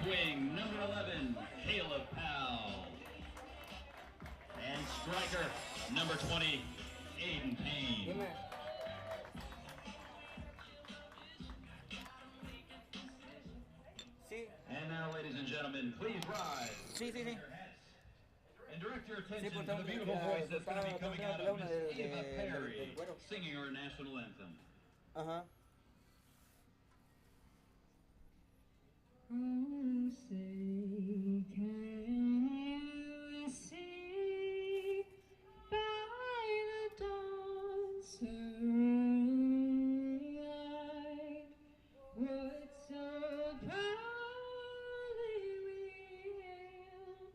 Right wing, number 11, Caleb Powell. And striker, number 20, Aiden Payne. And now, ladies and gentlemen, please rise. And direct your attention to the beautiful voice that's going to be coming out of Miss Eva Perry, singing our national anthem. Say, can you see by the dawn's early light what so proudly we hailed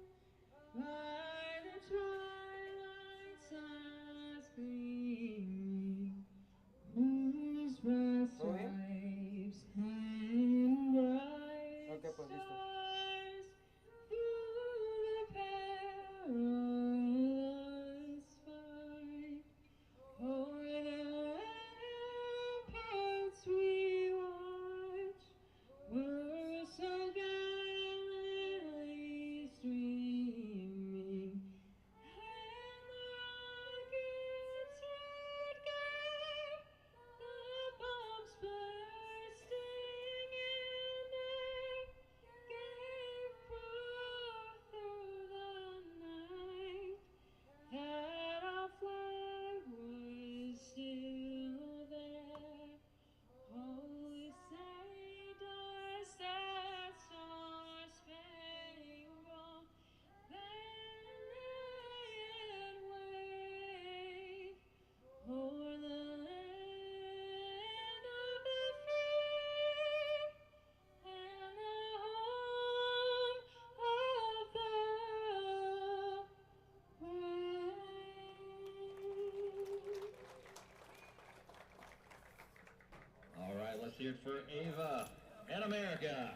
by the twilight sun's gleaming, whose broad stripes and bright stars through the perilous fight o'er the ramparts we watch were so gallantly streaming, and the rocket's red glare, the bombs bursting in air, gave proof through the night that our flag was still there. Oh, say does that star-spangled banner yet wave o'er the land of the free and the home of the brave? All right, let's hear it for Ava and America.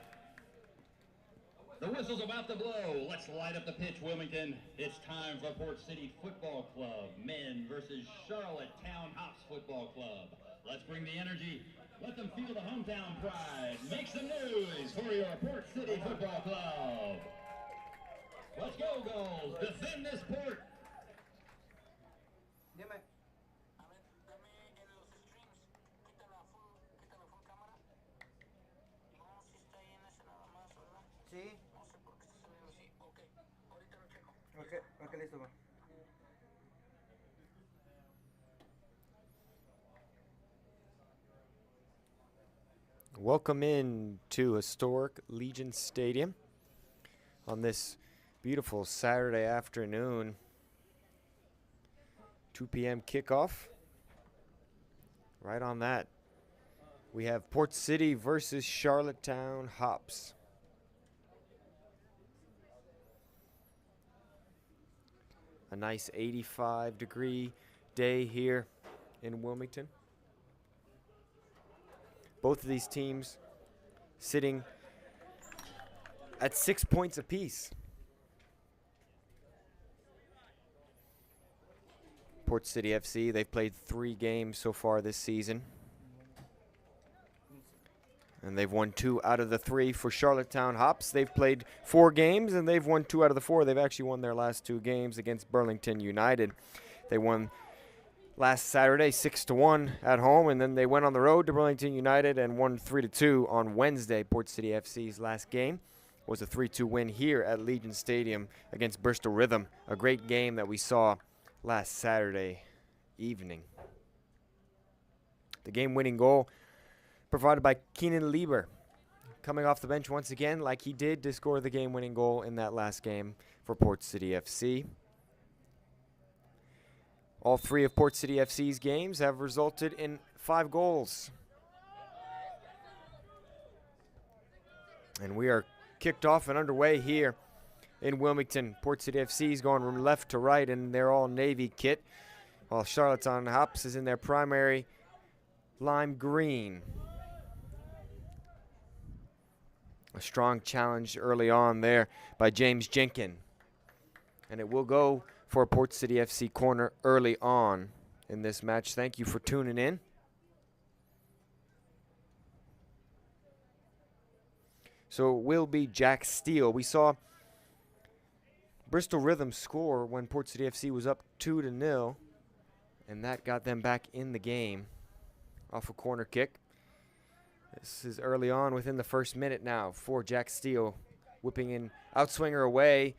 The whistle's about to blow. Let's light up the pitch, Wilmington. It's time for Port City Football Club, men versus Charlottetowne Hops Football Club. Let's bring the energy. Let them feel the hometown pride. Make some noise for your Port City Football Club. Let's go, Gulls. Defend this port. Ok, listo, va. Welcome in to historic Legion Stadium on this beautiful Saturday afternoon. 2 p.m. kickoff. Right on that, we have Port City versus Charlottetown Hops. A nice 85-degree day here in Wilmington. Both of these teams sitting at 6 points apiece. Port City FC, they've played 3 games so far this season. And they've won 2 out of the 3. For Charlottetown Hops, they've played 4 games, and they've won 2 out of the 4. They've actually won their last 2 games against Burlington United. They won last Saturday 6-1 at home, and then they went on the road to Burlington United and won 3-2 on Wednesday. Port City FC's last game was a 3-2 win here at Legion Stadium against Bristol Rhythm. A great game that we saw last Saturday evening. The game-winning goal provided by Keenan Lieber, coming off the bench once again like he did to score the game-winning goal in that last game for Port City FC. All 3 of Port City FC's games have resulted in 5 goals. And we are kicked off and underway here in Wilmington. Port City FC's going from left to right, and they're all navy kit, while Charlottetown Hops is in their primary lime green. A strong challenge early on there by James Jenkin. And it will go for a Port City FC corner early on in this match. Thank you for tuning in. So it will be Jack Steele. We saw Bristol Rhythm score when Port City FC was up 2-0, and that got them back in the game off a corner kick. This is early on within the first minute now for Jack Steele, whipping in outswinger away,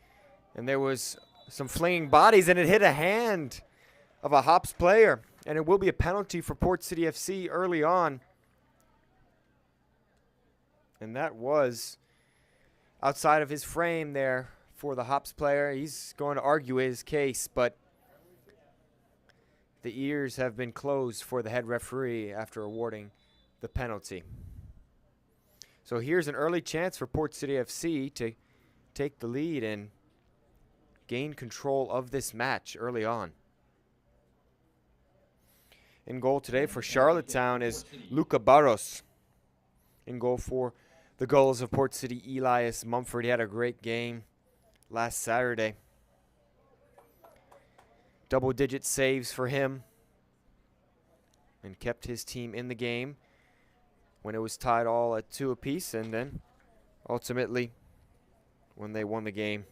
and there was some flinging bodies, and it hit a hand of a Hops player, and it will be a penalty for Port City FC early on. And that was outside of his frame there for the Hops player. He's going to argue his case, but the ears have been closed for the head referee after awarding the penalty. So here's an early chance for Port City FC to take the lead and gain control of this match early on. In goal today for Charlottetown is Luca Barros. In goal for the goals of Port City, Elias Mumford. He had a great game last Saturday. Double-digit saves for him and kept his team in the game when it was tied all at 2 apiece, and then ultimately when they won the game,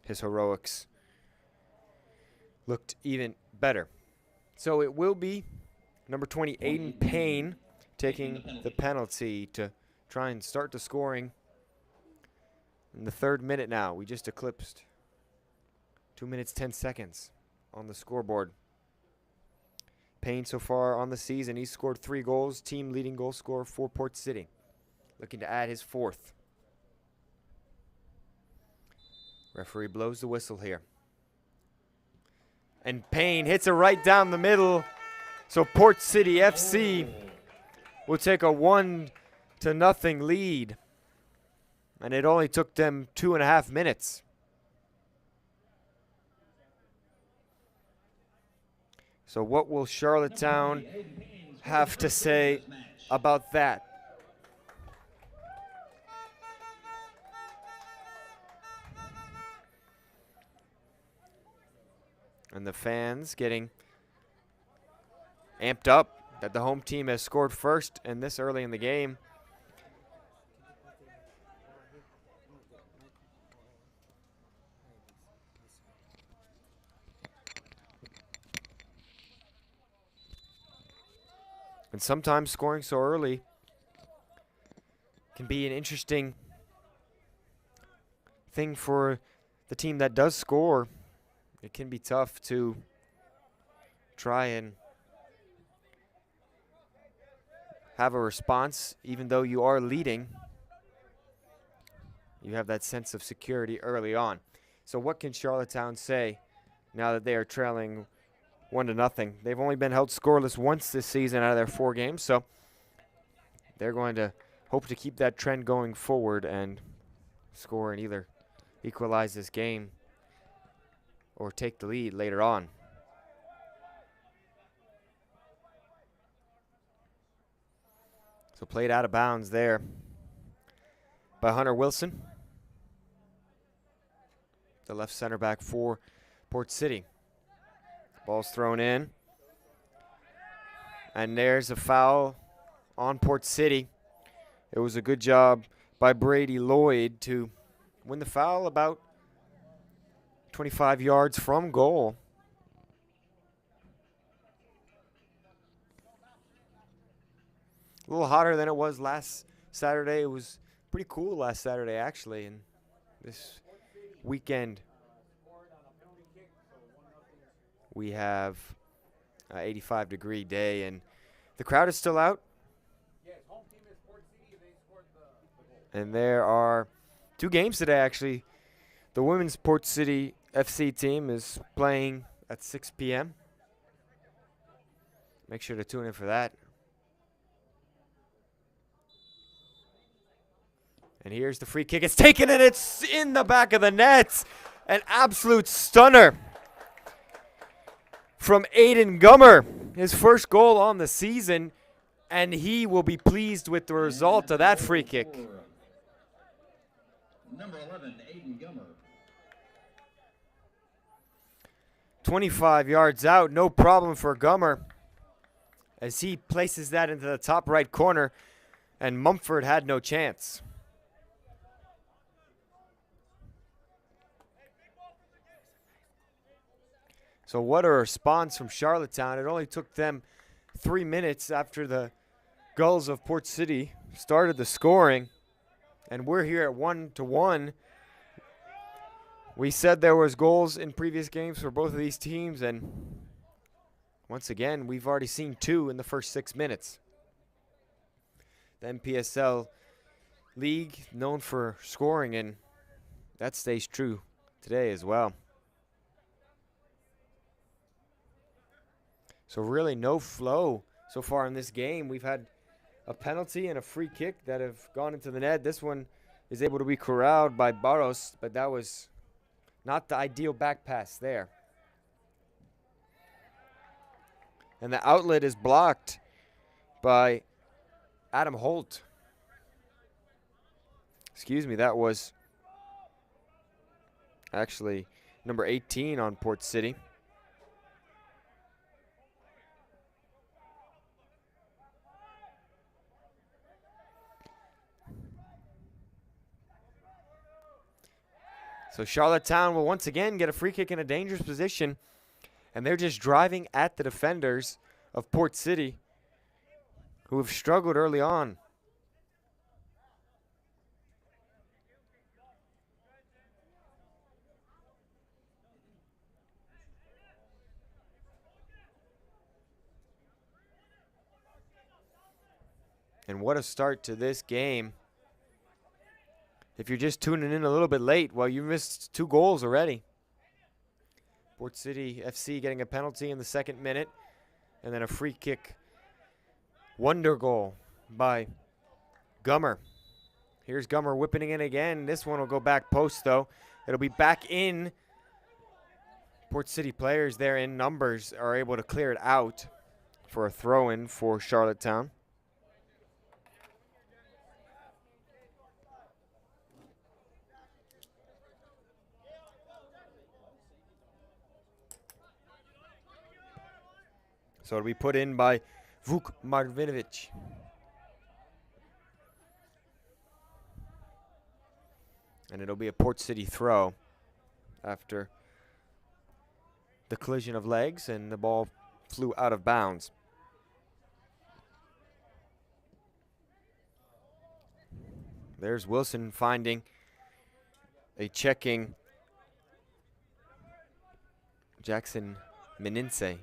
his heroics looked even better. So it will be number 20, Aiden Payne, taking the penalty to try and start the scoring in the 3rd minute now. We just eclipsed 2 minutes, 10 seconds on the scoreboard. Payne so far on the season, he's scored 3 goals, team leading goal scorer for Port City. Looking to add his 4th. Referee blows the whistle here. And Payne hits it right down the middle. So Port City FC will take a 1-0 lead. And it only took them 2.5 minutes. So what will Charlottetown have to say about that? And the fans getting amped up that the home team has scored first and this early in the game. And sometimes scoring so early can be an interesting thing for the team that does score. It can be tough to try and have a response, even though you are leading. You have that sense of security early on. So what can Charlottetown say now that they are trailing 1-0? They've only been held scoreless once this season out of their 4 games, so they're going to hope to keep that trend going forward and score and either equalize this game or take the lead later on. So played out of bounds there by Hunter Wilson, the left center back for Port City. Ball's thrown in. And there's a foul on Port City. It was a good job by Brady Lloyd to win the foul about 25 yards from goal. A little hotter than it was last Saturday. It was pretty cool last Saturday, actually. And this weekend, we have an 85-degree day, and the crowd is still out. And there are 2 games today, actually. The women's Port City FC team is playing at 6 p.m. Make sure to tune in for that. And here's the free kick. It's taken, and it's in the back of the net. An absolute stunner from Aiden Gummer. His first goal on the season, and he will be pleased with the result of that free kick. Number 11, Aiden Gummer. 25 yards out, no problem for Gummer as he places that into the top right corner, and Mumford had no chance. So what a response from Charlottetown. It only took them 3 minutes after the Gulls of Port City started the scoring. And we're here at 1-1. We said there was goals in previous games for both of these teams, and once again, we've already seen 2 in the first 6 minutes. The NPSL League, known for scoring, and that stays true today as well. So really no flow so far in this game. We've had a penalty and a free kick that have gone into the net. This one is able to be corralled by Barros, but that was not the ideal back pass there. And the outlet is blocked by Adam Holt. Excuse me, that was actually number 18 on Port City. So Charlottetown will once again get a free kick in a dangerous position, and they're just driving at the defenders of Port City, who have struggled early on. And what a start to this game. If you're just tuning in a little bit late, well, you missed 2 goals already. Port City FC getting a penalty in the 2nd minute, and then a free kick wonder goal by Gummer. Here's Gummer whipping it in again. This one will go back post, though. It'll be back in. Port City players there in numbers are able to clear it out for a throw-in for Charlottetown. So it'll be put in by Vuk Marvinovic. And it'll be a Port City throw after the collision of legs and the ball flew out of bounds. There's Wilson finding a checking Jackson Meninse.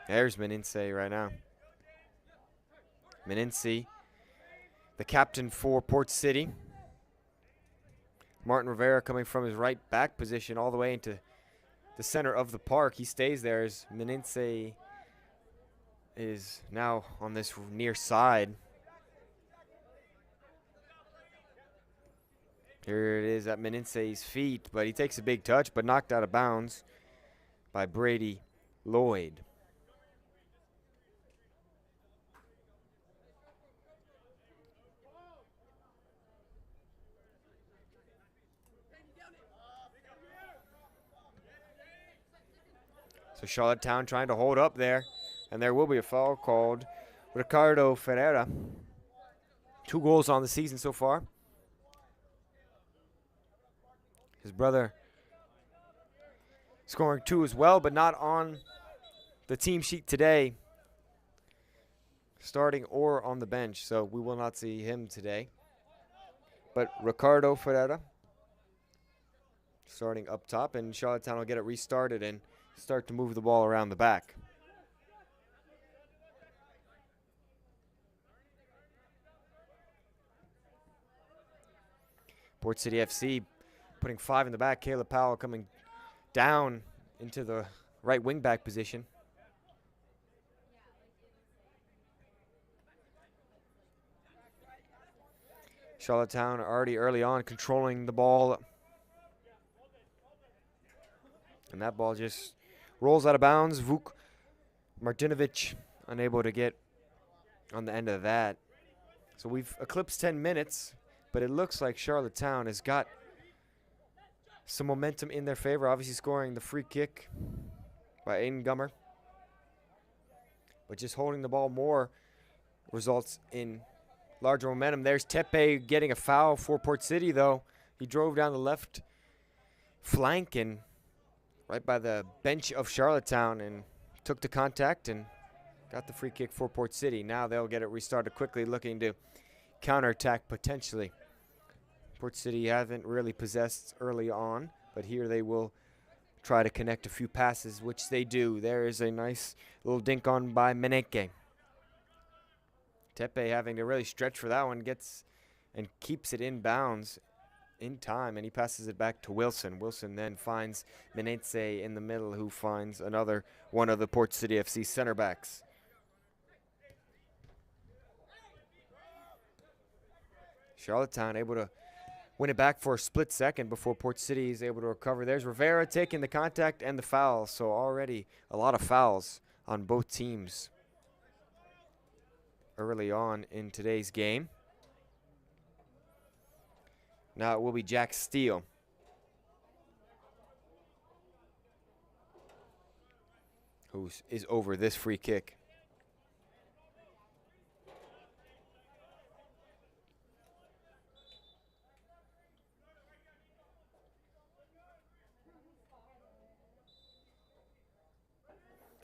There's Meninse right now. Meninse, the captain for Port City. Martin Rivera coming from his right back position all the way into the center of the park. He stays there as Meninse is now on this near side. Here it is at Meninse's feet, but he takes a big touch, but knocked out of bounds by Brady Lloyd. So Charlottetown trying to hold up there, and there will be a foul called. Ricardo Ferreira, 2 goals on the season so far. His brother scoring 2 as well, but not on the team sheet today, starting or on the bench, so we will not see him today. But Ricardo Ferreira starting up top, and Charlottetown will get it restarted and start to move the ball around the back. Port City FC putting 5 in the back. Caleb Powell coming down into the right wing back position. Charlottetown already early on controlling the ball. And that ball just rolls out of bounds. Vuk Martinovic unable to get on the end of that. So we've eclipsed 10 minutes, but it looks like Charlottetown has got some momentum in their favor. Obviously scoring the free kick by Aiden Gummer. But just holding the ball more results in larger momentum. There's Tepe getting a foul for Port City, though. He drove down the left flank and right by the bench of Charlottetown and took the contact and got the free kick for Port City. Now they'll get it restarted quickly, looking to counterattack potentially. Port City haven't really possessed early on, but here they will try to connect a few passes, which they do. There is a nice little dink on by Menenke. Tepe having to really stretch for that one, gets and keeps it in bounds in time, and he passes it back to Wilson. Wilson then finds Menense in the middle, who finds another one of the Port City FC center backs. Charlottetown able to win it back for a split second before Port City is able to recover. There's Rivera taking the contact and the foul, so already a lot of fouls on both teams early on in today's game. Now it will be Jack Steele. Who is over this free kick.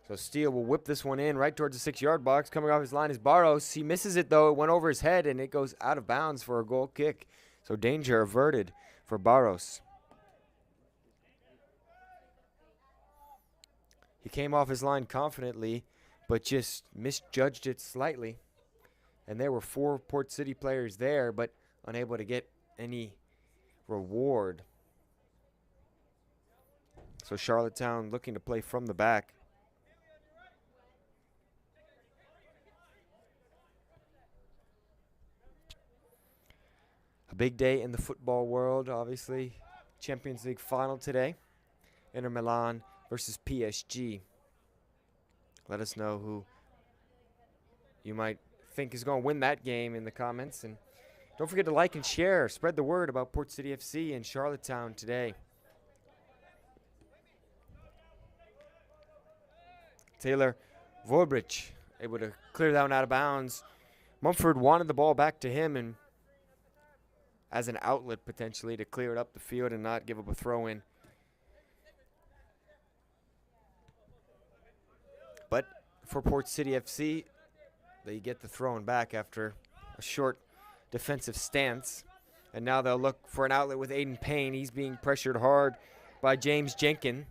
So Steele will whip this one in right towards the 6-yard box. Coming off his line is Barros. He misses it, though. It went over his head, and it goes out of bounds for a goal kick. So danger averted for Barros. He came off his line confidently, but just misjudged it slightly. And there were 4 Port City players there, but unable to get any reward. So Charlottetown looking to play from the back. A big day in the football world, obviously. Champions League final today. Inter Milan versus PSG. Let us know who you might think is going to win that game in the comments. And don't forget to like and share. Spread the word about Port City FC and Charlottetown today. Taylor Vorbrich able to clear that one out of bounds. Mumford wanted the ball back to him and as an outlet potentially to clear it up the field and not give up a throw in. But for Port City FC, they get the throw in back after a short defensive stance. And now they'll look for an outlet with Aiden Payne. He's being pressured hard by James Jenkin.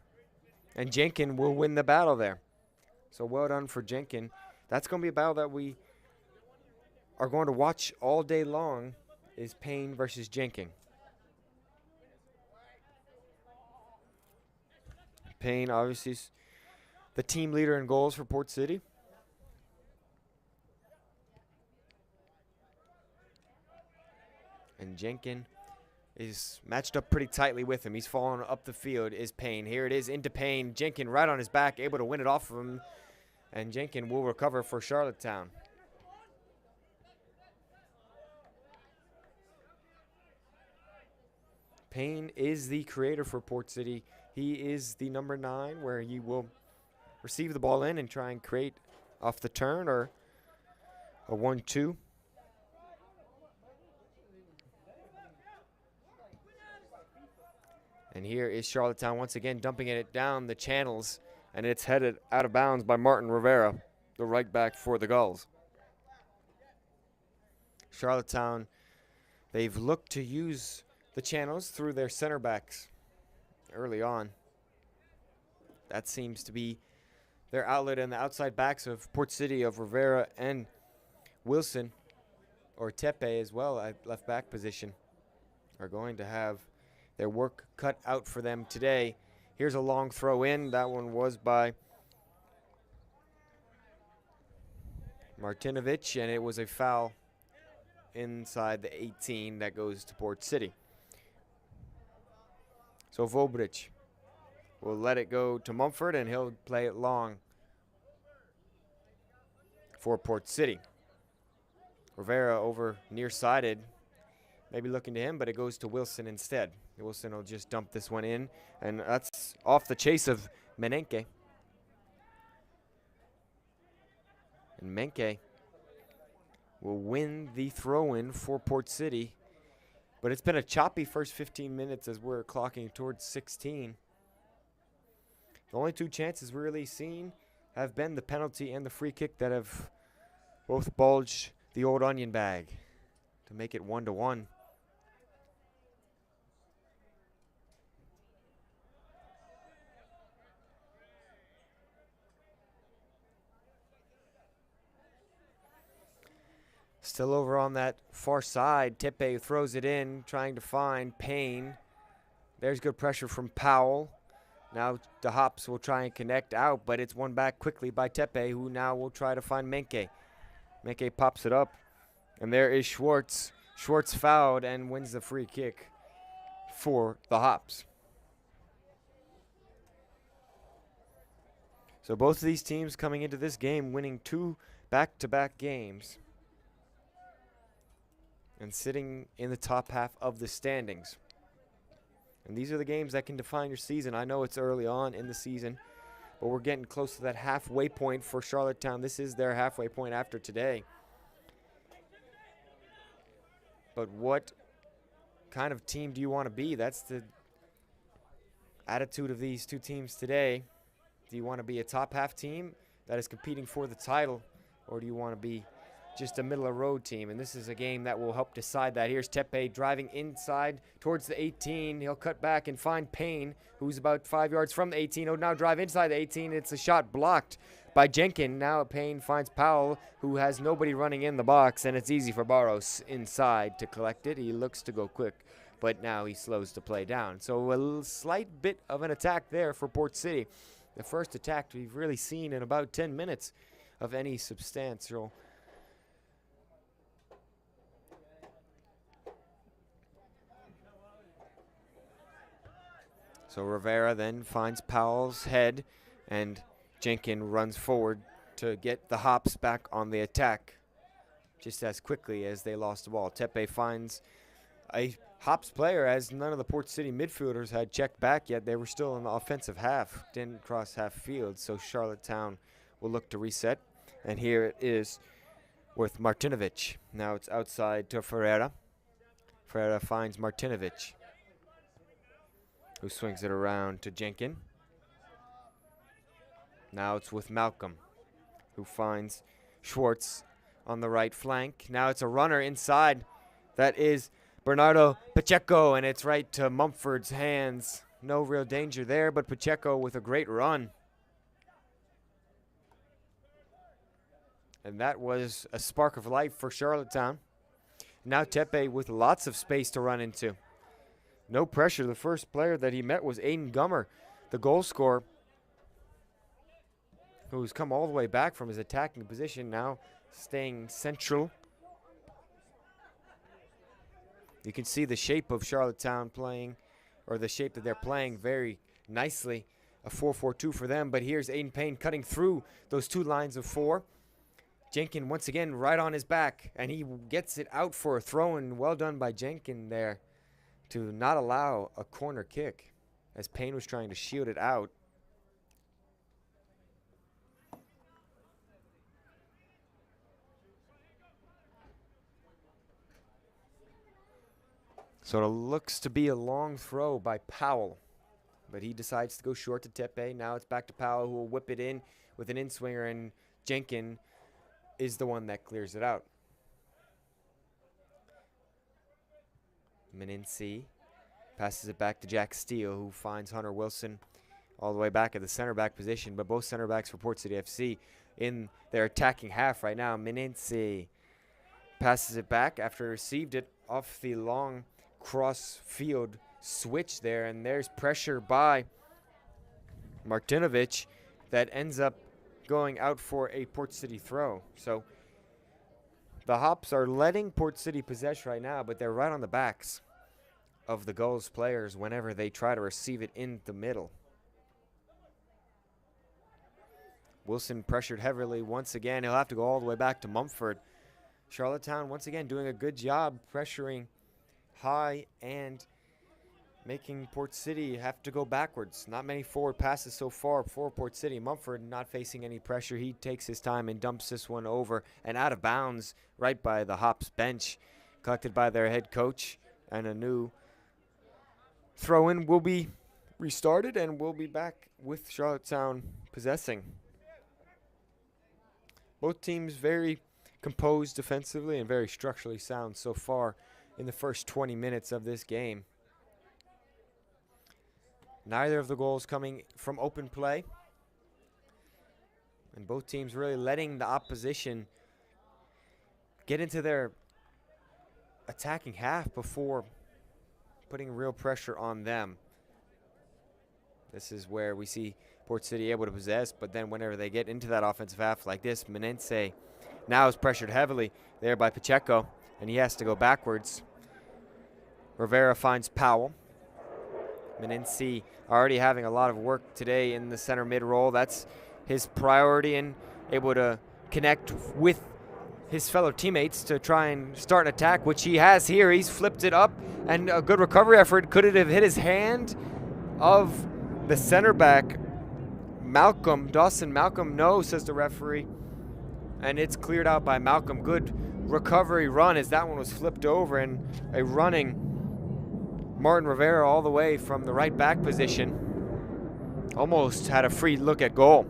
And Jenkin will win the battle there. So well done for Jenkin. That's going to be a battle that we are going to watch all day long, is Payne versus Jenkin. Payne obviously is the team leader in goals for Port City. And Jenkin is matched up pretty tightly with him. He's falling up the field, is Payne. Here it is into Payne. Jenkin right on his back, able to win it off of him. And Jenkin will recover for Charlottetown. Payne is the creator for Port City. He is the number 9, where he will receive the ball in and try and create off the turn or a 1-2. And here is Charlottetown once again dumping it down the channels, and it's headed out of bounds by Martin Rivera, the right back for the Gulls. Charlottetown, they've looked to use the channels through their center backs early on. That seems to be their outlet, and the outside backs of Port City of Rivera and Wilson, or Tepe as well at left back position, are going to have their work cut out for them today. Here's a long throw in. That one was by Martinovic, and it was a foul inside the 18 that goes to Port City. So Vobrich will let it go to Mumford, and he'll play it long for Port City. Rivera over near-sided, maybe looking to him, but it goes to Wilson instead. Wilson will just dump this one in, and that's off the chase of Menenke. And Menke will win the throw-in for Port City. But it's been a choppy first 15 minutes as we're clocking towards 16. The only two chances we've really seen have been the penalty and the free kick that have both bulged the old onion bag to make it 1-1. Still over on that far side, Tepe throws it in, trying to find Payne. There's good pressure from Powell. Now the Hops will try and connect out, but it's won back quickly by Tepe, who now will try to find Menke. Menke pops it up, and there is Schwartz. Schwartz fouled and wins the free kick for the Hops. So both of these teams coming into this game winning 2 back-to-back games and sitting in the top half of the standings. And these are the games that can define your season. I know it's early on in the season, but we're getting close to that halfway point for Charlottetown. This is their halfway point after today. But what kind of team do you want to be? That's the attitude of these two teams today. Do you want to be a top half team that is competing for the title, or do you want to be just a middle-of-the-road team? And this is a game that will help decide that. Here's Tepe driving inside towards the 18. He'll cut back and find Payne, who's about 5 yards from the 18. He'll now drive inside the 18. It's a shot blocked by Jenkins. Now Payne finds Powell, who has nobody running in the box, and it's easy for Barros inside to collect it. He looks to go quick, but now he slows the play down. So a slight bit of an attack there for Port City. The first attack we've really seen in about 10 minutes of any substantial. So Rivera then finds Powell's head, and Jenkins runs forward to get the Hops back on the attack just as quickly as they lost the ball. Tepe finds a Hops player, as none of the Port City midfielders had checked back yet. They were still in the offensive half, didn't cross half field, so Charlottetown will look to reset. And here it is with Martinovic. Now it's outside to Ferreira. Ferreira finds Martinovic, who swings it around to Jenkins. Now it's with Malcolm, who finds Schwartz on the right flank. Now it's a runner inside. That is Bernardo Pacheco, and it's right to Mumford's hands. No real danger there, but Pacheco with a great run. And that was a spark of life for Charlottetown. Now Tepe with lots of space to run into. No pressure. The first player that he met was Aiden Gummer, the goal scorer, who's come all the way back from his attacking position, now staying central. You can see the shape of Charlottetown playing, or the shape that they're playing very nicely. A 4-4-2 for them, but here's Aiden Payne cutting through those two lines of 4. Jenkins once again right on his back, and he gets it out for a throw-in. Well done by Jenkins there to not allow a corner kick, as Payne was trying to shield it out. So it looks to be a long throw by Powell, but he decides to go short to Tepe. Now it's back to Powell, who will whip it in with an in-swinger, and Jenkins is the one that clears it out. Meninci passes it back to Jack Steele, who finds Hunter Wilson all the way back at the center back position, but both center backs for Port City FC in their attacking half right now. Meninci passes it back after he received it off the long cross field switch there, and there's pressure by Martinovic that ends up going out for a Port City throw. So the Hops are letting Port City possess right now, but they're right on the backs of the Gulls players whenever they try to receive it in the middle. Wilson pressured heavily once again. He'll have to go all the way back to Mumford. Charlottetown once again doing a good job pressuring high and making Port City have to go backwards. Not many forward passes so far for Port City. Mumford not facing any pressure. He takes his time and dumps this one over and out of bounds right by the Hops bench, collected by their head coach, and a new throw-in will be restarted, and we'll be back with Charlottetown possessing. Both teams very composed defensively and very structurally sound so far in the first 20 minutes of this game. Neither of the goals coming from open play. And both teams really letting the opposition get into their attacking half before putting real pressure on them. This is where we see Port City able to possess, but then whenever they get into that offensive half like this, Menense now is pressured heavily there by Pacheco, and he has to go backwards. Rivera finds Powell. Menense already having a lot of work today in the center mid role. That's his priority, and able to connect with his fellow teammates to try and start an attack, which he has here. He's flipped it up, and a good recovery effort. Could it have hit his hand of the center back, Malcolm, Dawson Malcolm? No, says the referee, and it's cleared out by Malcolm. Good recovery run as that one was flipped over, and a running Martin Rivera all the way from the right back position. Almost had a free look at goal.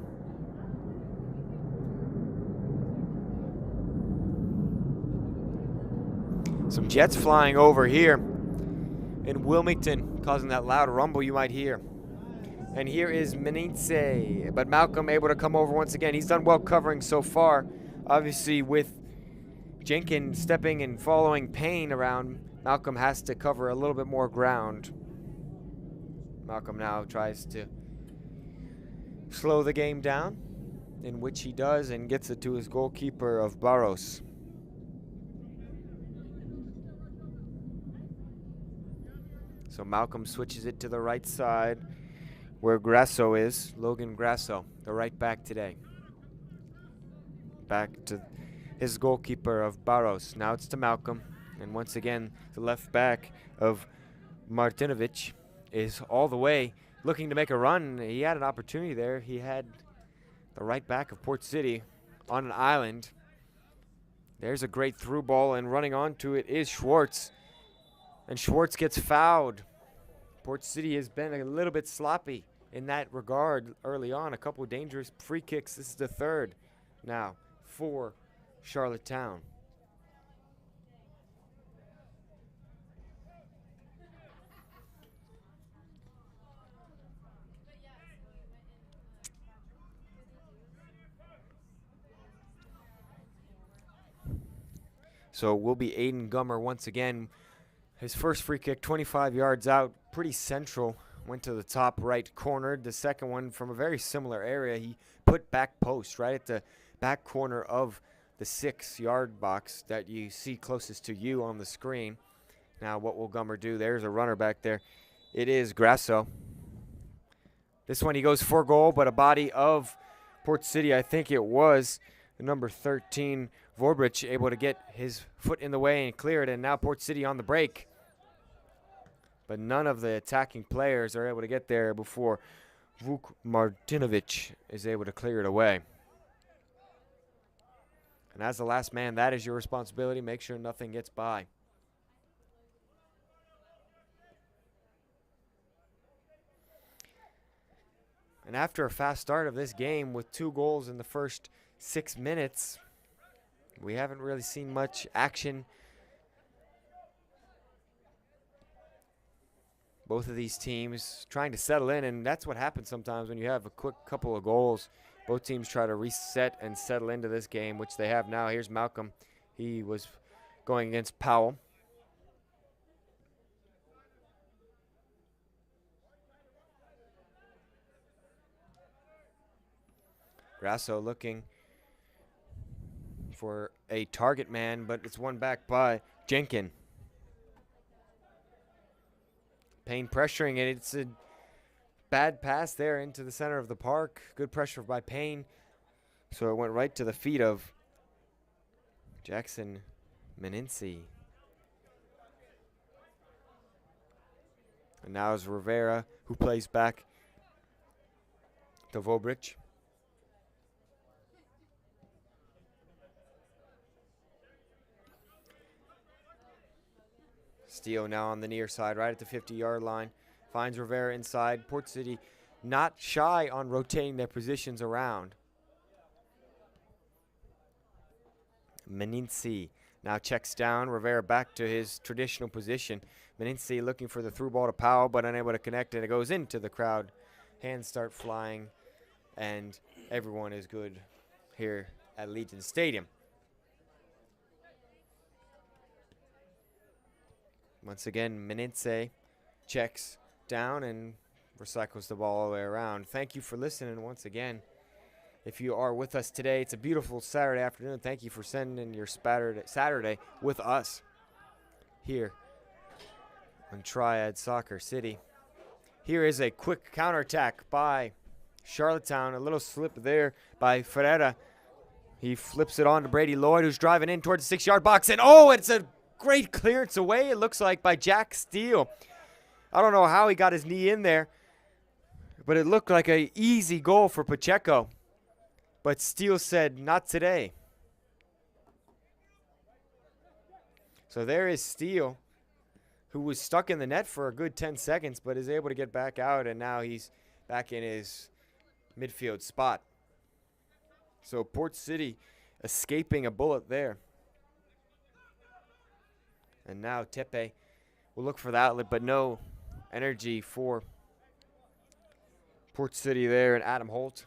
Some jets flying over here in Wilmington, causing that loud rumble you might hear. And here is Menense, but Malcolm able to come over once again. He's done well covering so far. Obviously, with Jenkins stepping and following Payne around, Malcolm has to cover a little bit more ground. Malcolm now tries to slow the game down, in which he does, and gets it to his goalkeeper of Barros. So Malcolm switches it to the right side where Grasso is. Logan Grasso, the right back today. Back to his goalkeeper of Barros. Now it's to Malcolm. And once again, the left back of Martinovic is all the way looking to make a run. He had an opportunity there. He had the right back of Port City on an island. There's a great through ball, and running onto it is Schwartz. And Schwartz gets fouled. Port City has been a little bit sloppy in that regard early on. A couple of dangerous free kicks. This is the third now for Charlottetown. So it will be Aiden Gummer once again. His first free kick, 25 yards out, pretty central. Went to the top right corner. The second one from a very similar area. He put back post right at the back corner of the 6-yard box that you see closest to you on the screen. Now what will Gummer do? There's a runner back there. It is Grasso. This one he goes for goal, but a body of Port City, I think it was, the number 13, Vorbrich, able to get his foot in the way and clear it, and now Port City on the break. But none of the attacking players are able to get there before Vuk Martinovic is able to clear it away. And as the last man, that is your responsibility. Make sure nothing gets by. And after a fast start of this game with 2 goals in the first 6 minutes, we haven't really seen much action. Both of these teams trying to settle in, and that's what happens sometimes when you have a quick couple of goals. Both teams try to reset and settle into this game, which they have now. Here's Malcolm. He was going against Powell. Grasso looking for a target man, but it's won back by Jenkins. Payne pressuring it. It's a bad pass there into the center of the park. Good pressure by Payne. So it went right to the feet of Jackson Menense. And now is Rivera, who plays back to Vobrich. Steele now on the near side, right at the 50-yard line. finds Rivera inside. Port City not shy on rotating their positions around. Meninci now checks down. Rivera back to his traditional position. Meninci looking for the through ball to Powell, but unable to connect, and it goes into the crowd. Hands start flying, and everyone is good here at Legion Stadium. Once again, Meninci checks down and recycles the ball all the way around. Thank you for listening once again. If you are with us today, it's a beautiful Saturday afternoon. Thank you for sending your Saturday with us here on Triad Soccer City. Here is a quick counterattack by Charlottetown. A little slip there by Ferreira. He flips it on to Brady Lloyd, who's driving in towards the 6-yard box. And, oh, it's a great clearance away, it looks like, by Jack Steele. I don't know how he got his knee in there, but it looked like an easy goal for Pacheco. But Steele said, not today. So there is Steele, who was stuck in the net for a good 10 seconds, but is able to get back out, and now he's back in his midfield spot. So Port City escaping a bullet there. And now Tepe will look for the outlet, but no energy for Port City there, and Adam Holt.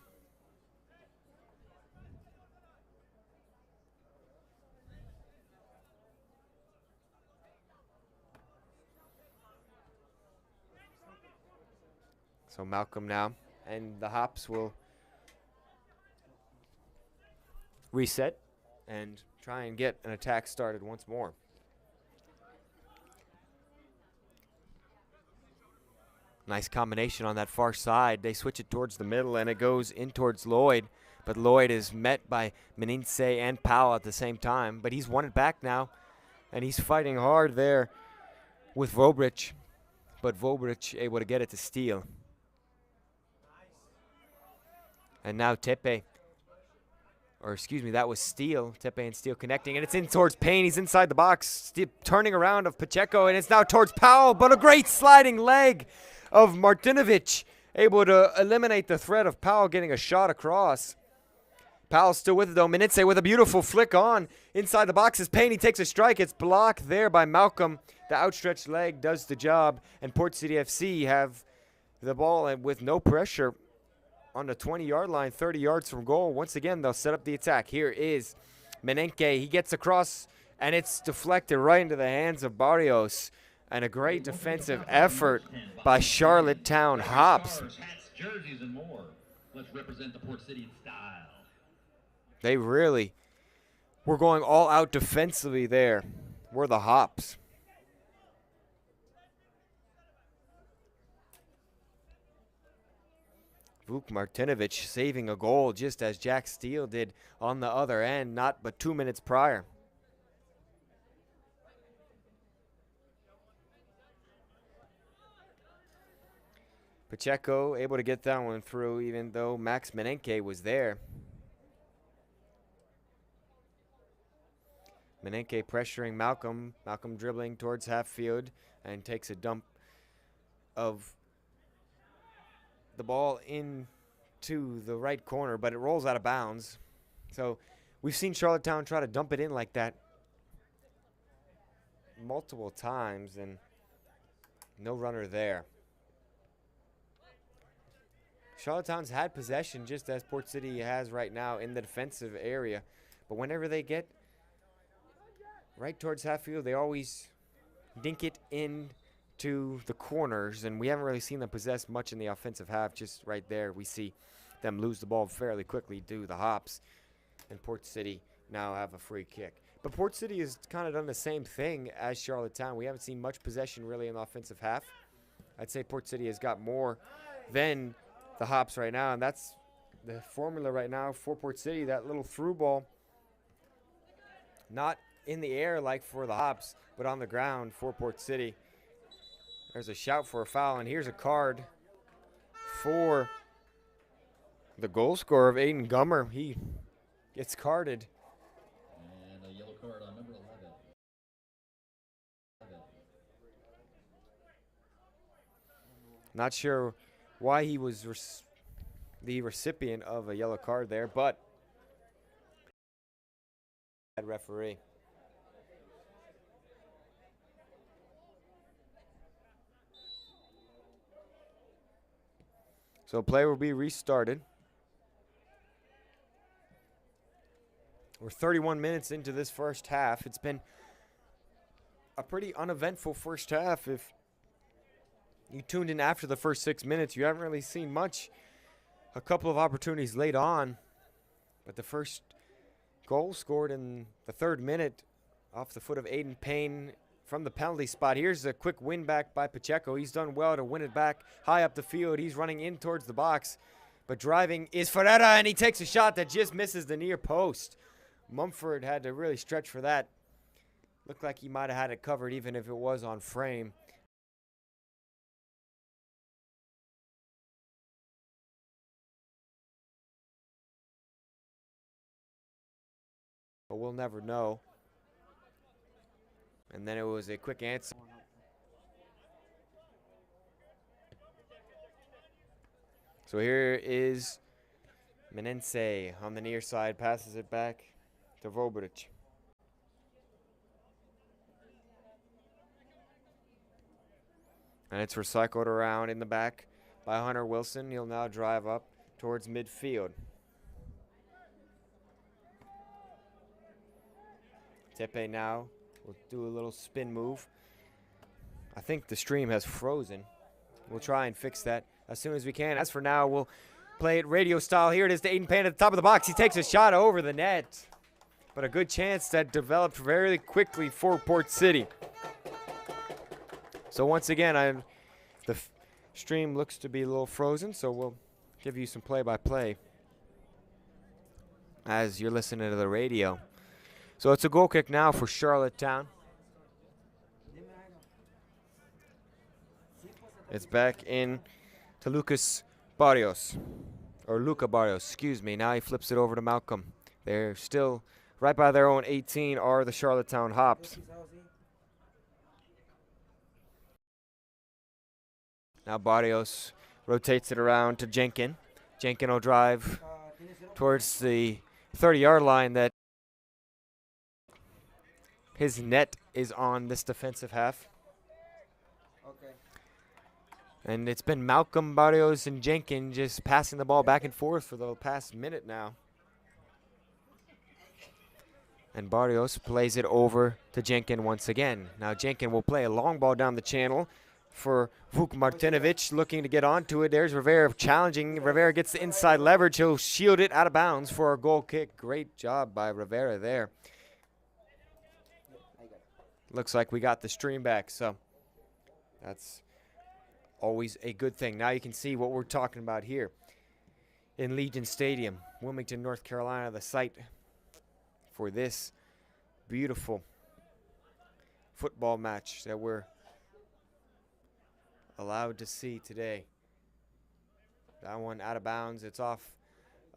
So Malcolm now, and the Hops will reset and try and get an attack started once more. Nice combination on that far side. They switch it towards the middle, and it goes in towards Lloyd. But Lloyd is met by Meninci and Powell at the same time. But he's won it back now, and he's fighting hard there with Vobrich. But Vobrich able to get it to Steele. And now Tepe, or excuse me, that was Steele. Tepe and Steele connecting, and it's in towards Payne. He's inside the box, turning around of Pacheco, and it's now towards Powell, but a great sliding leg of Martinovic, able to eliminate the threat of Powell getting a shot across. Powell still with it, though. Meninci with a beautiful flick on. Inside the box is Payne. He takes a strike. It's blocked there by Malcolm. The outstretched leg does the job, and Port City FC have the ball and with no pressure on the 20-yard line, 30 yards from goal. Once again, they'll set up the attack. Here is Menenke. He gets across, and it's deflected right into the hands of Barrios. And a great defensive effort by Charlottetown Hops. Jerseys and more. Let's represent the Port City style. They really were going all out defensively there. Were the Hops. Vuk Martinovic saving a goal just as Jack Steele did on the other end, not but 2 minutes prior. Pacheco able to get that one through even though Max Menenke was there. Menenke pressuring Malcolm. Malcolm dribbling towards half field and takes a dump of the ball into the right corner, but it rolls out of bounds. So we've seen Charlottetown try to dump it in like that multiple times, and no runner there. Charlottetown's had possession just as Port City has right now in the defensive area, but whenever they get right towards half field, they always dink it in to the corners, and we haven't really seen them possess much in the offensive half. Just right there, we see them lose the ball fairly quickly to the Hops, and Port City now have a free kick. But Port City has kind of done the same thing as Charlottetown. We haven't seen much possession really in the offensive half. I'd say Port City has got more than the Hops right now, and that's the formula right now for Port City. That little through ball, not in the air like for the Hops, but on the ground for Port City. There's a shout for a foul, and here's a card for the goal scorer of Aiden Gummer. He gets carded. And a yellow card on number 11. Not sure why he was the recipient of a yellow card there, but bad referee. So play will be restarted. We're 31 minutes into this first half. It's been a pretty uneventful first half. If you tuned in after the first 6 minutes, you haven't really seen much. A couple of opportunities late on, but the first goal scored in the 3rd minute off the foot of Aiden Payne from the penalty spot. Here's a quick win back by Pacheco. He's done well to win it back high up the field. He's running in towards the box, but driving is Ferreira, and he takes a shot that just misses the near post. Mumford had to really stretch for that. Looked like he might have had it covered even if it was on frame. But we'll never know. And then it was a quick answer. So here is Menense on the near side, passes it back to Voberic. And it's recycled around in the back by Hunter Wilson. He'll now drive up towards midfield. Tepe now will do a little spin move. I think the stream has frozen. We'll try and fix that as soon as we can. As for now, we'll play it radio style. Here it is to Aiden Payne at the top of the box. He takes a shot over the net. But a good chance that developed very quickly for Port City. So once again, the stream looks to be a little frozen, so we'll give you some play-by-play as you're listening to the radio. So it's a goal kick now for Charlottetown. It's back in to Lucas Barrios, or Luca Barrios, excuse me. Now he flips it over to Malcolm. They're still right by their own 18 are the Charlottetown Hops. Now Barrios rotates it around to Jenkin. Jenkin will drive towards the 30-yard line. That his net is on this defensive half. Okay. And it's been Malcolm, Barrios, and Jenkin just passing the ball back and forth for the past minute now. And Barrios plays it over to Jenkin once again. Now Jenkin will play a long ball down the channel for Vuk Martinovic, looking to get onto it. There's Rivera challenging. Rivera gets the inside leverage. He'll shield it out of bounds for a goal kick. Great job by Rivera there. Looks like we got the stream back, so that's always a good thing. Now you can see what we're talking about here in Legion Stadium, Wilmington, North Carolina, the site for this beautiful football match that we're allowed to see today. That one out of bounds. It's off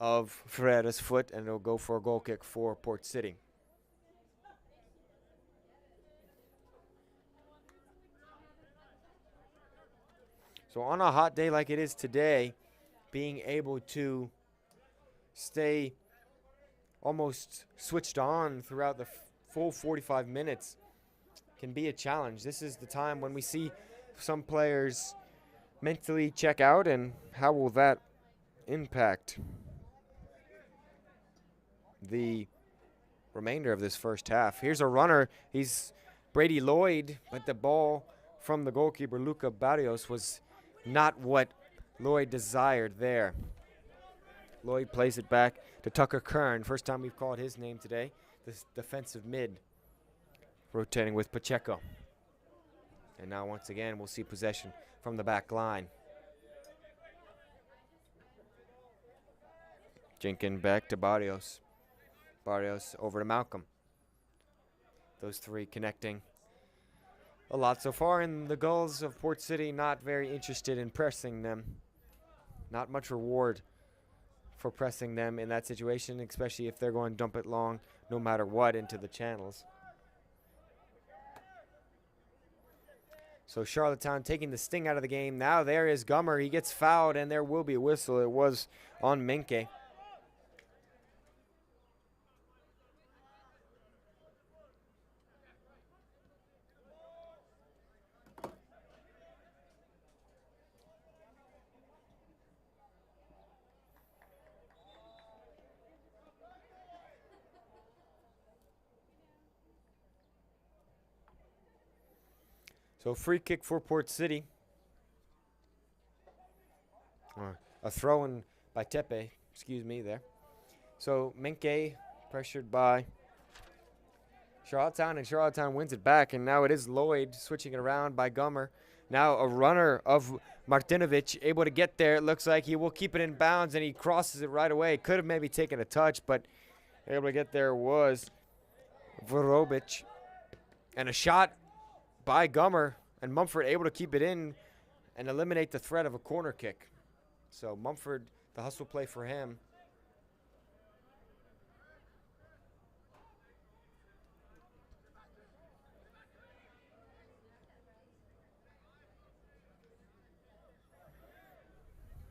of Ferreira's foot, and it'll go for a goal kick for Port City. So on a hot day like it is today, being able to stay almost switched on throughout the full 45 minutes can be a challenge. This is the time when we see some players mentally check out, and how will that impact the remainder of this first half? Here's a runner. He's Brady Lloyd, but the ball from the goalkeeper, Luca Barrios, was not what Lloyd desired there. Lloyd plays it back to Tucker Kern. First time we've called his name today. This defensive mid rotating with Pacheco. And now once again we'll see possession from the back line. Jenkin back to Barrios. Barrios over to Malcolm. Those three connecting a lot so far, and the Gulls of Port City not very interested in pressing them. Not much reward for pressing them in that situation, especially if they're going to dump it long no matter what into the channels. So Charlottetown taking the sting out of the game. Now there is Gummer. He gets fouled, and there will be a whistle. It was on Minke. So free kick for Port City. A throw in by Tepe, excuse me there. So Minke pressured by Charlottetown, and Charlottetown wins it back. And now it is Lloyd switching it around by Gummer. Now a runner of Martinovic able to get there. It looks like he will keep it in bounds, and he crosses it right away. Could have maybe taken a touch, but able to get there was Vorobic. And a shot by Gummer, and Mumford able to keep it in and eliminate the threat of a corner kick. So Mumford, the hustle play for him.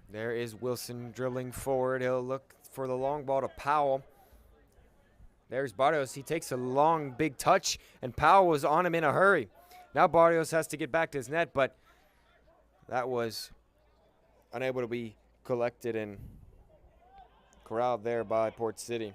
There is Wilson drilling forward. He'll look for the long ball to Powell. There's Barrios. He takes a long, big touch, and Powell was on him in a hurry. Now Barrios has to get back to his net, but that was unable to be collected and corralled there by Port City.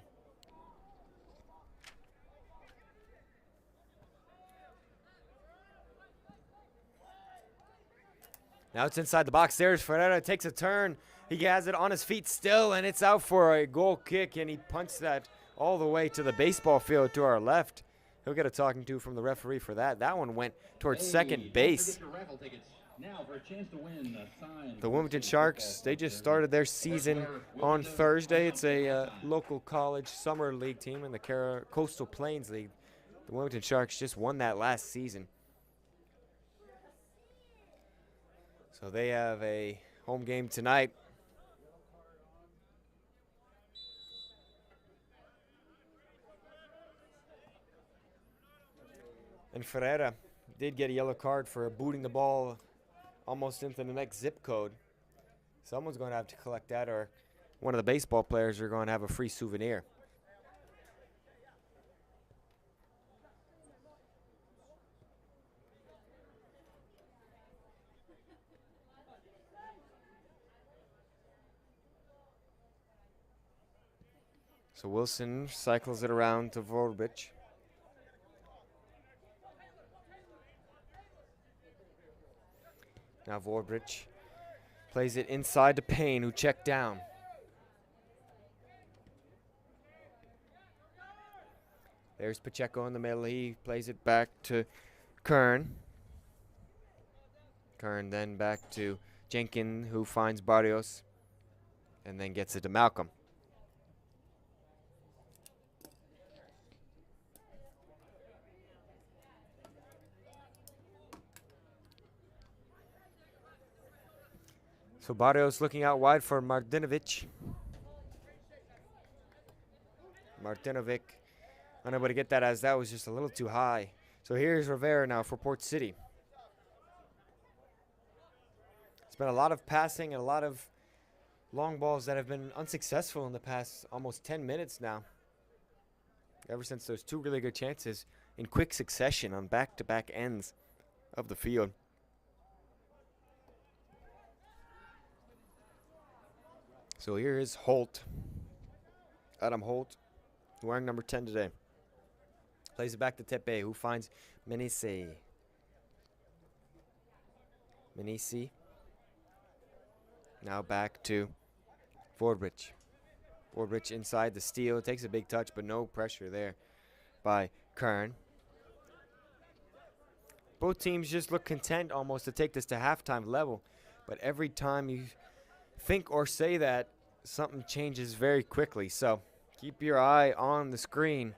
Now it's inside the box. There's Ferreira, takes a turn. He has it on his feet still, and it's out for a goal kick, and he punts that all the way to the baseball field to our left. He'll get a talking to from the referee for that. That one went towards second base. Now for a chance to win, The Wilmington Sharks, they just started their season on Thursday. It's a local college summer league team in the Coastal Plains League. The Wilmington Sharks just won that last season. So they have a home game tonight. And Ferreira did get a yellow card for booting the ball almost into the next zip code. Someone's going to have to collect that, or one of the baseball players are going to have a free souvenir. So Wilson cycles it around to Vorbic. Now Vorbic plays it inside to Payne, who checked down. There's Pacheco in the middle. He plays it back to Kern. Kern then back to Jenkins, who finds Barrios and then gets it to Malcolm. So Barrios looking out wide for Martinovic. Martinovic unable to get that, as that was just a little too high. So here's Rivera now for Port City. It's been a lot of passing and a lot of long balls that have been unsuccessful in the past almost 10 minutes now. Ever since those two really good chances in quick succession on back-to-back ends of the field. So here is Holt. Adam Holt, wearing number 10 today. Plays it back to Tepe, who finds Menisi. Now back to Vorbic. Vorbic inside the steal. Takes a big touch, but no pressure there by Kern. Both teams just look content almost to take this to halftime level. But every time you think or say that, something changes very quickly. So keep your eye on the screen.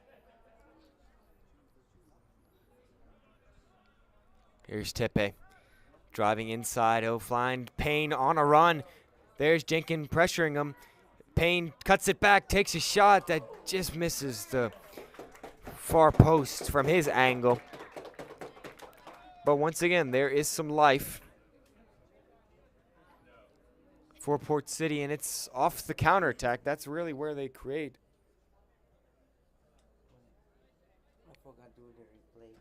Here's Tepe driving inside. He'll find Payne on a run. There's Jenkins pressuring him. Payne cuts it back, takes a shot that just misses the far post from his angle. But once again, there is some life for Port City, and it's off the counterattack. That's really where they create. I forgot to do the replay.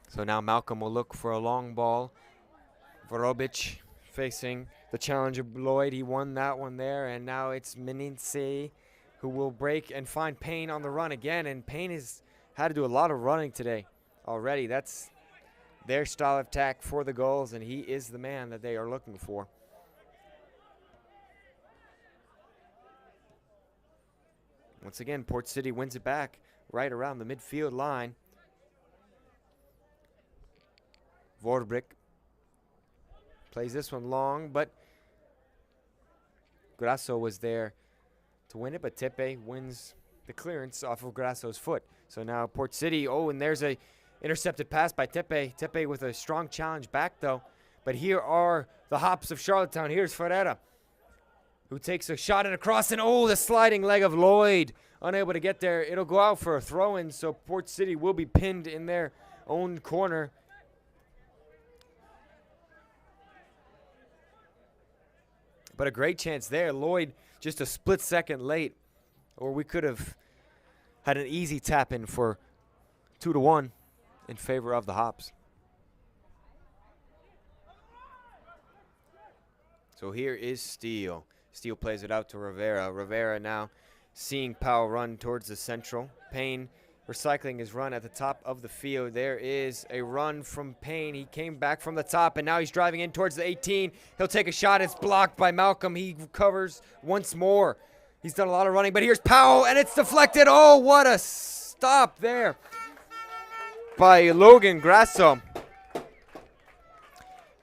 So now Malcolm will look for a long ball. Vorobic facing the challenger Lloyd. He won that one there, and now it's Meninse who will break and find Payne on the run again. And Payne has had to do a lot of running today already. That's their style of attack for the goals, and he is the man that they are looking for. Once again, Port City wins it back right around the midfield line. Vorbrick plays this one long, but Grasso was there to win it, but Tepe wins the clearance off of Grasso's foot. So now Port City, and there's a intercepted pass by Tepe. Tepe with a strong challenge back, though. But here are the Hops of Charlottetown. Here's Ferreira, who takes a shot and a cross, and the sliding leg of Lloyd. Unable to get there. It'll go out for a throw-in, so Port City will be pinned in their own corner. But a great chance there. Lloyd just a split second late, or we could have had an easy tap in for 2-1 in favor of the Hops. So here is Steele. Steele plays it out to Rivera. Rivera now seeing Powell run towards the central. Payne recycling his run at the top of the field. There is a run from Payne. He came back from the top, and now he's driving in towards the 18. He'll take a shot. It's blocked by Malcolm. He recovers once more. He's done a lot of running, but here's Powell, and it's deflected. Oh, what a stop there by Logan Grasso.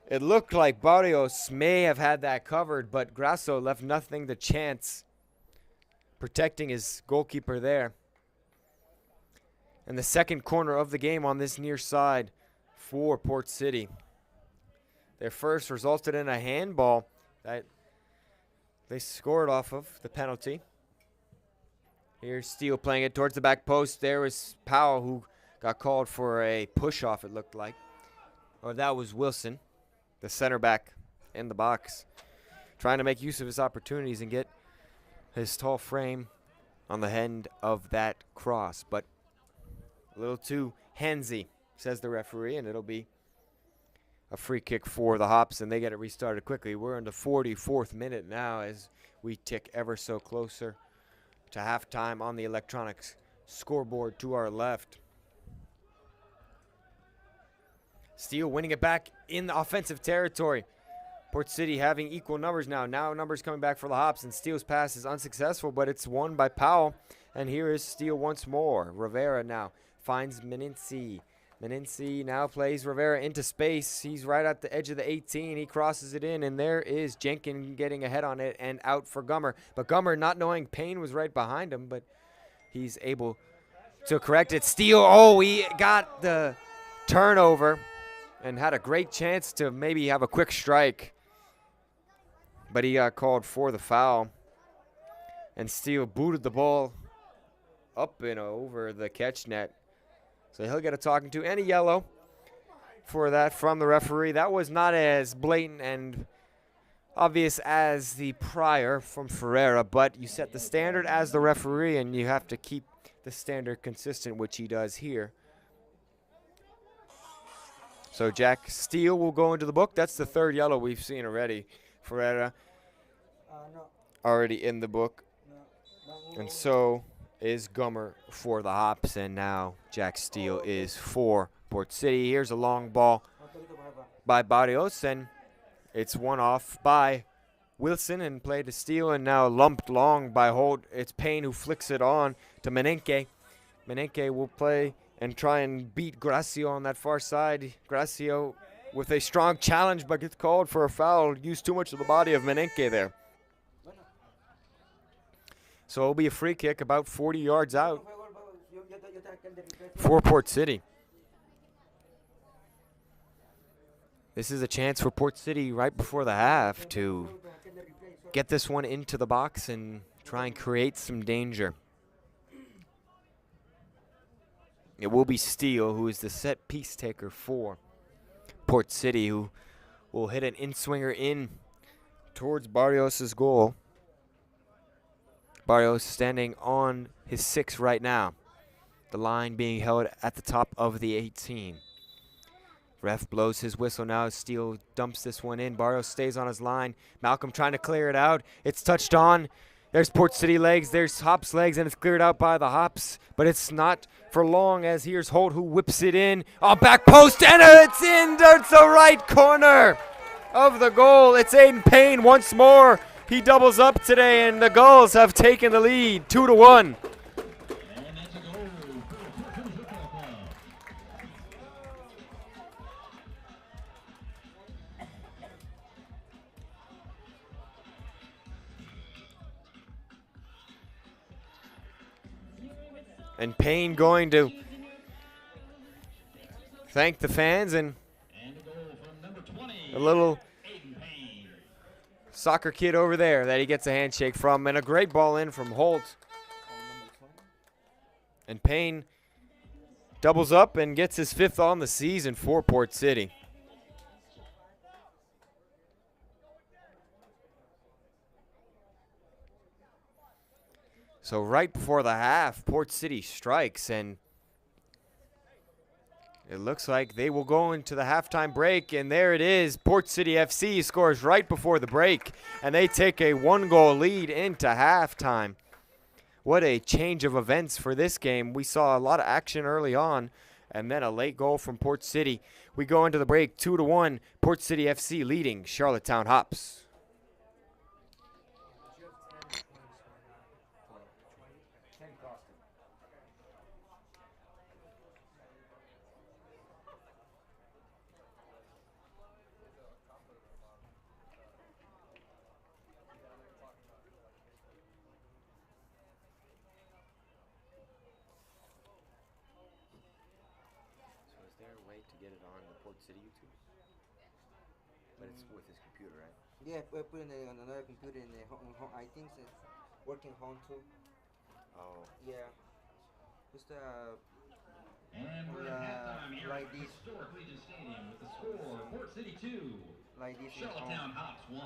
It looked like Barrios may have had that covered, but Grasso left nothing to chance, protecting his goalkeeper there. And the second corner of the game on this near side for Port City. Their first resulted in a handball that they scored off of the penalty. Here's Steele playing it towards the back post. There was Powell, who got called for a push-off, it looked like. Or that was Wilson, the center back in the box, trying to make use of his opportunities and get his tall frame on the end of that cross. But a little too handsy, says the referee, and it'll be a free kick for the Hops, and they get it restarted quickly. We're in the 44th minute now as we tick ever so closer to halftime on the electronics scoreboard to our left. Steele winning it back in the offensive territory. Port City having equal numbers now. Now numbers coming back for the Hops, and Steele's pass is unsuccessful, but it's won by Powell. And here is Steele once more. Rivera now finds Meninse. Meninse now plays Rivera into space. He's right at the edge of the 18. He crosses it in, and there is Jenkins getting ahead on it and out for Gummer. But Gummer, not knowing Payne was right behind him, but he's able to correct it. Steele, he got the turnover and had a great chance to maybe have a quick strike. But he got called for the foul. And Steele booted the ball up and over the catch net. So he'll get a talking to and a yellow for that from the referee. That was not as blatant and obvious as the prior from Ferreira, but you set the standard as the referee, and you have to keep the standard consistent, which he does here. So Jack Steele will go into the book. That's the third yellow we've seen already. Ferreira already in the book. And so is Gummer for the Hops, and now Jack Steele is for Port City. Here's a long ball by Barrios, and it's one off by Wilson and played to Steele, and now lumped long by Holt. It's Payne who flicks it on to Menenke. Menenke will play and try and beat Gracio on that far side. Gracio with a strong challenge, but gets called for a foul. Used too much of the body of Menenke there. So it'll be a free kick about 40 yards out for Port City. This is a chance for Port City right before the half to get this one into the box and try and create some danger. It will be Steele, who is the set piece taker for Port City, who will hit an in-swinger in towards Barrios' goal. Barrios standing on his 6 right now. The line being held at the top of the 18. Ref blows his whistle now as Steele dumps this one in. Barrios stays on his line. Malcolm trying to clear it out. It's touched on. There's Port City legs. There's Hops legs, and it's cleared out by the Hops. But it's not for long as here's Holt who whips it in. On back post, and it's in. That's the right corner of the goal. It's Aiden Payne once more. He doubles up today, and the Gulls have taken the lead, 2-1. And Payne going to thank the fans and a little soccer kid over there that he gets a handshake from, and a great ball in from Holt. And Payne doubles up and gets his 5th on the season for Port City. So right before the half, Port City strikes, and it looks like they will go into the halftime break, and there it is. Port City FC scores right before the break, and they take a 1-goal lead into halftime. What a change of events for this game. We saw a lot of action early on, and then a late goal from Port City. We go into the break 2-1, Port City FC leading Charlottetown Hops. To get it on the Port City YouTube, but it's with his computer, right? Yeah, we put it on another computer in the home. I think it's working home too. Oh. Yeah. Just And we're at halftime here like at this. historic Legion Stadium with the score: Port City 2, Like this. Charlottetown Hops 1.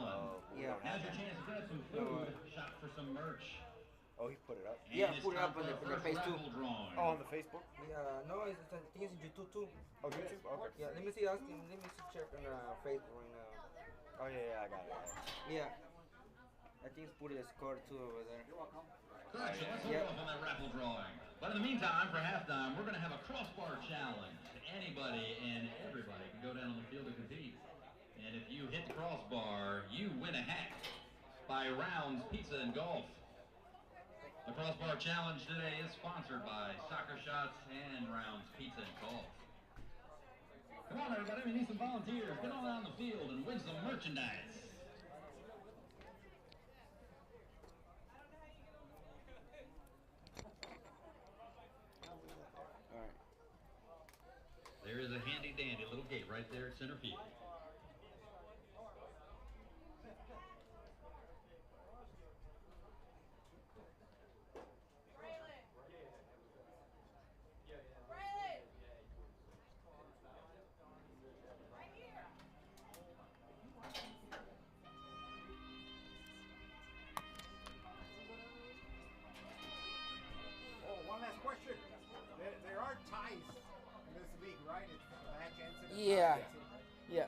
Yeah. Now's your chance to grab some food, shop for some merch. Oh, he put it up. And Yeah, it's put it time up on for the first page too. raffle drawing. Oh, on the Facebook? Yeah, no, I think it's in YouTube too. Oh, YouTube? Okay. Yeah, let me see. Let me see. Check on Facebook right now. Oh, yeah, I got it. Yeah. I think it's put a score too over there. Correction, let's hold off on that raffle drawing. But in the meantime, for halftime, we're going to have a crossbar challenge. Anybody and everybody can go down on the field to compete. And if you hit the crossbar, you win a hat by Rounds Pizza and Golf. The crossbar challenge today is sponsored by Soccer Shots and Rounds Pizza and Golf. Come on, everybody, we need some volunteers. Get on out on the field and win some merchandise. There is a handy-dandy little gate right there at center field. One last question. There are ties in this league, right? It's the match ends in a Yeah. tie. Yeah.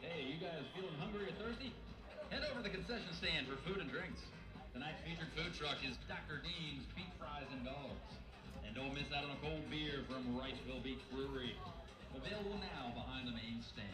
Hey, you guys feeling hungry or thirsty? Head over to the concession stand for food and drinks. Tonight's featured food truck is Dr. Dean's Beef Fries and Dogs. And don't miss out on a cold beer from Wrightsville Beach Brewery. Available now behind the main stand.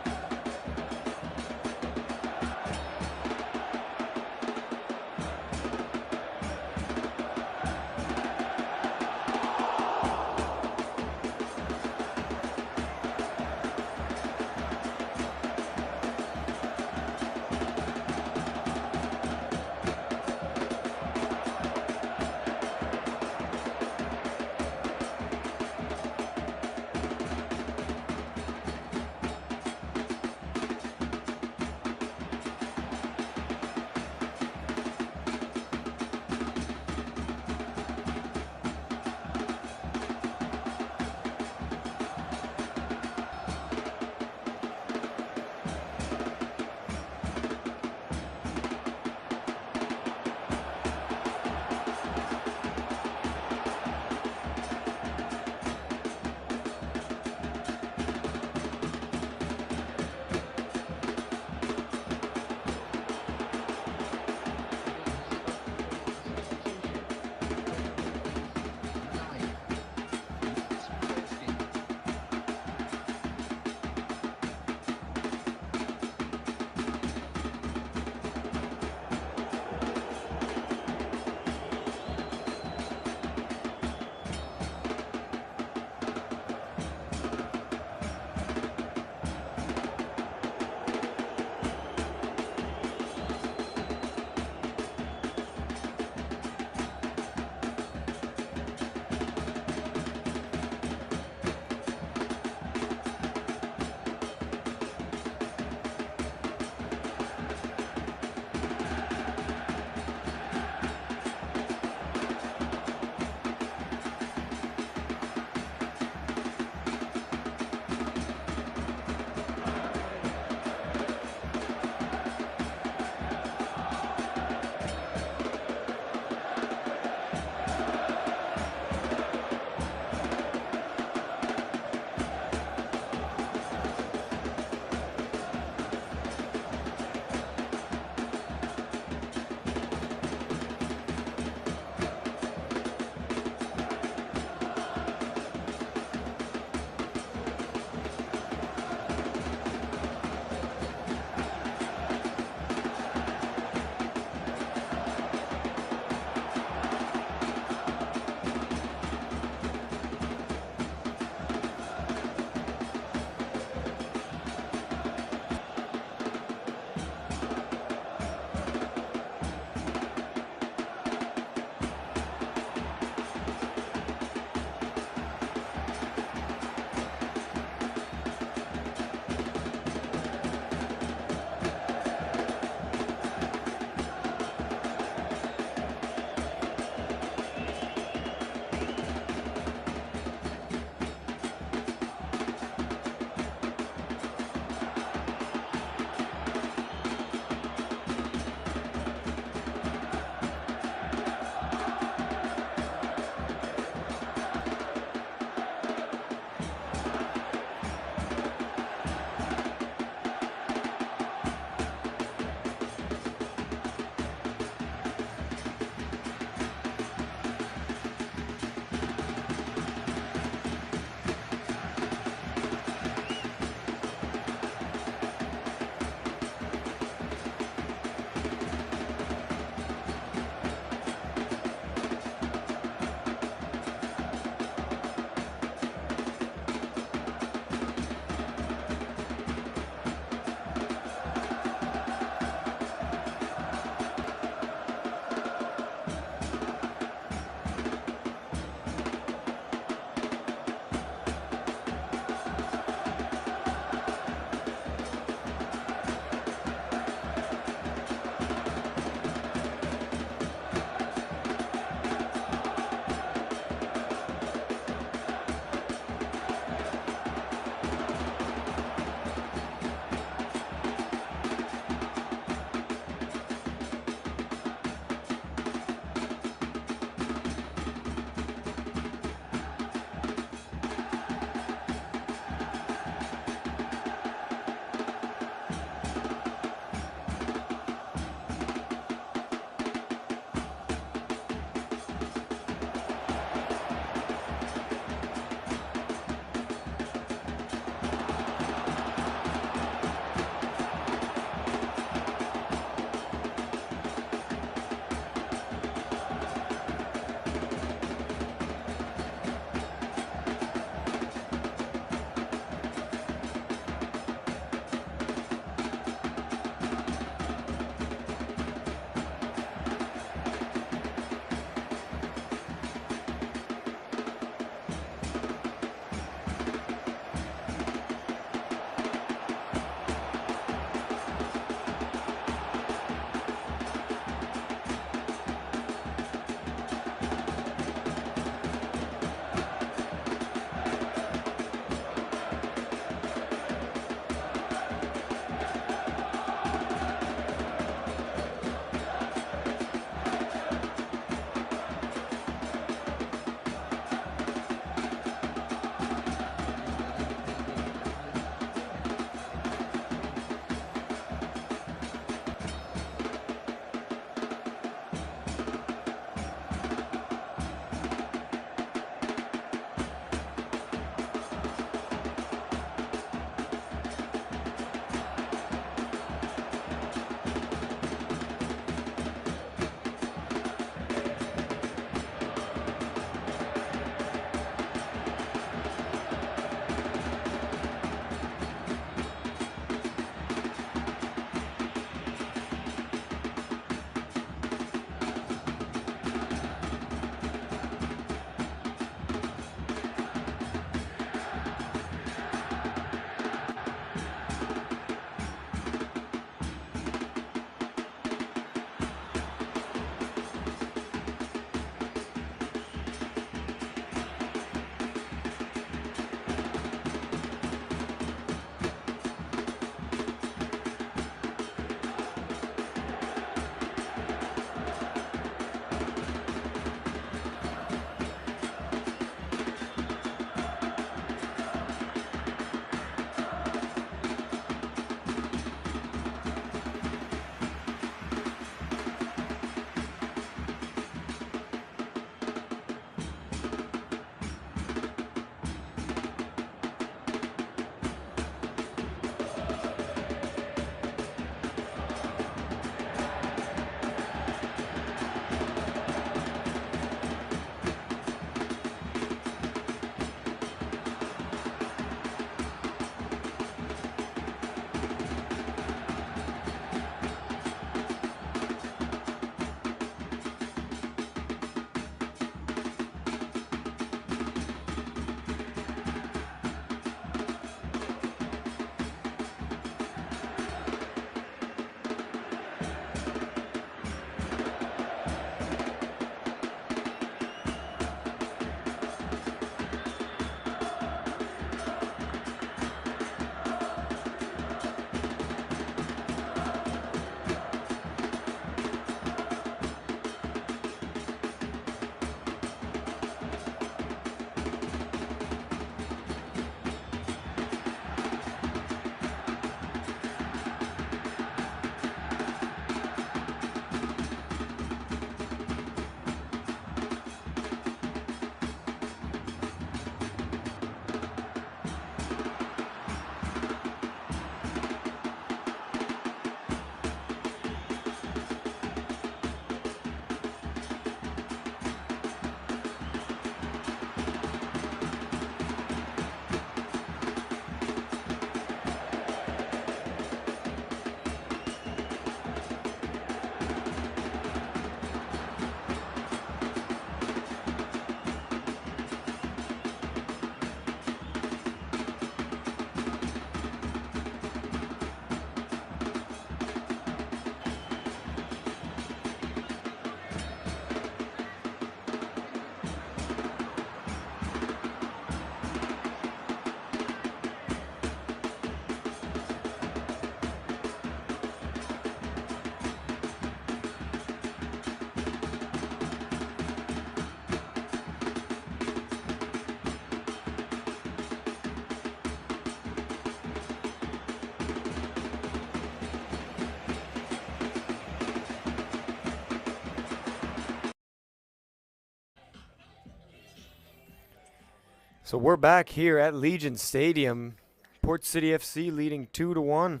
So we're back here at Legion Stadium. Port City FC leading 2-1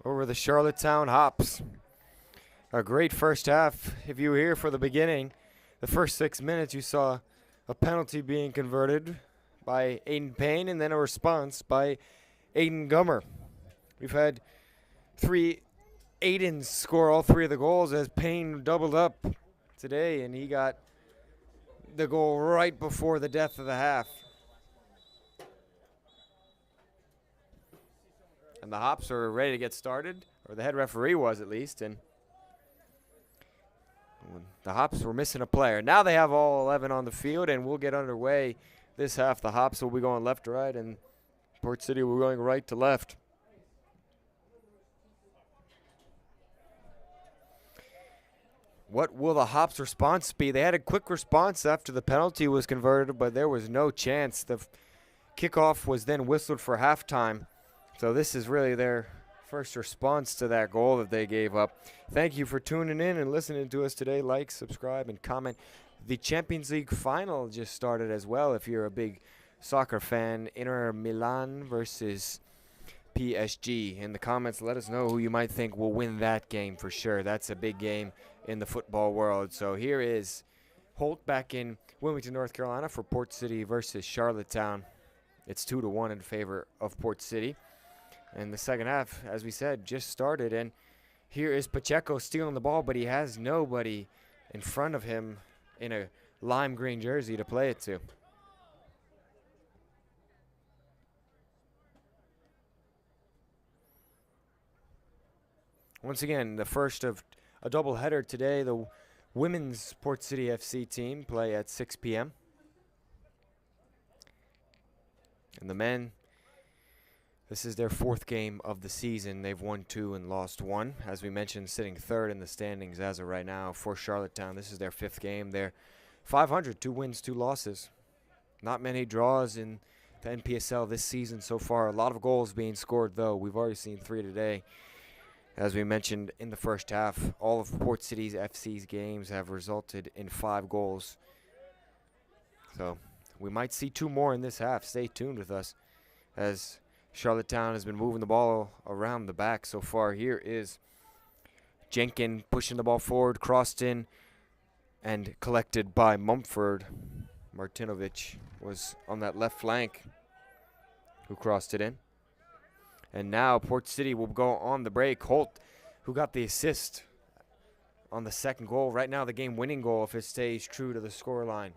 over the Charlottetown Hops. A great first half. If you were here for the beginning, the first 6 minutes you saw a penalty being converted by Aiden Payne and then a response by Aiden Gummer. We've had 3 Aidens score all 3 of the goals as Payne doubled up today, and he got the goal right before the death of the half. And the Hops are ready to get started, or the head referee was at least, and the Hops were missing a player. Now they have all 11 on the field, and we'll get underway this half. The Hops will be going left to right, and Port City will be going right to left. What will the Hops' response be? They had a quick response after the penalty was converted, but there was no chance. The kickoff was then whistled for halftime. So this is really their first response to that goal that they gave up. Thank you for tuning in and listening to us today. Like, subscribe, and comment. The Champions League final just started as well. If you're a big soccer fan, Inter Milan versus PSG. In the comments, let us know who you might think will win that game for sure. That's a big game in the football world. So here is Holt back in Wilmington, North Carolina for Port City versus Charlottetown. It's 2-1 in favor of Port City. And the second half, as we said, just started. And here is Pacheco stealing the ball, but he has nobody in front of him in a lime green jersey to play it to. Once again, the first of a doubleheader today. The women's Port City FC team play at 6 p.m. And the men, this is their 4th game of the season. They've won 2 and lost 1. As we mentioned, sitting 3rd in the standings as of right now for Charlottetown. This is their 5th game. They're 500, 2 wins, 2 losses. Not many draws in the NPSL this season so far. A lot of goals being scored, though. We've already seen 3 today. As we mentioned in the first half, all of Port City's FC's games have resulted in 5 goals. So we might see 2 more in this half. Stay tuned with us as Charlottetown has been moving the ball around the back so far. Here is Jenkin pushing the ball forward, crossed in, and collected by Mumford. Martinovic was on that left flank who crossed it in. And now Port City will go on the break. Holt, who got the assist on the second goal. Right now the game-winning goal if it stays true to the scoreline.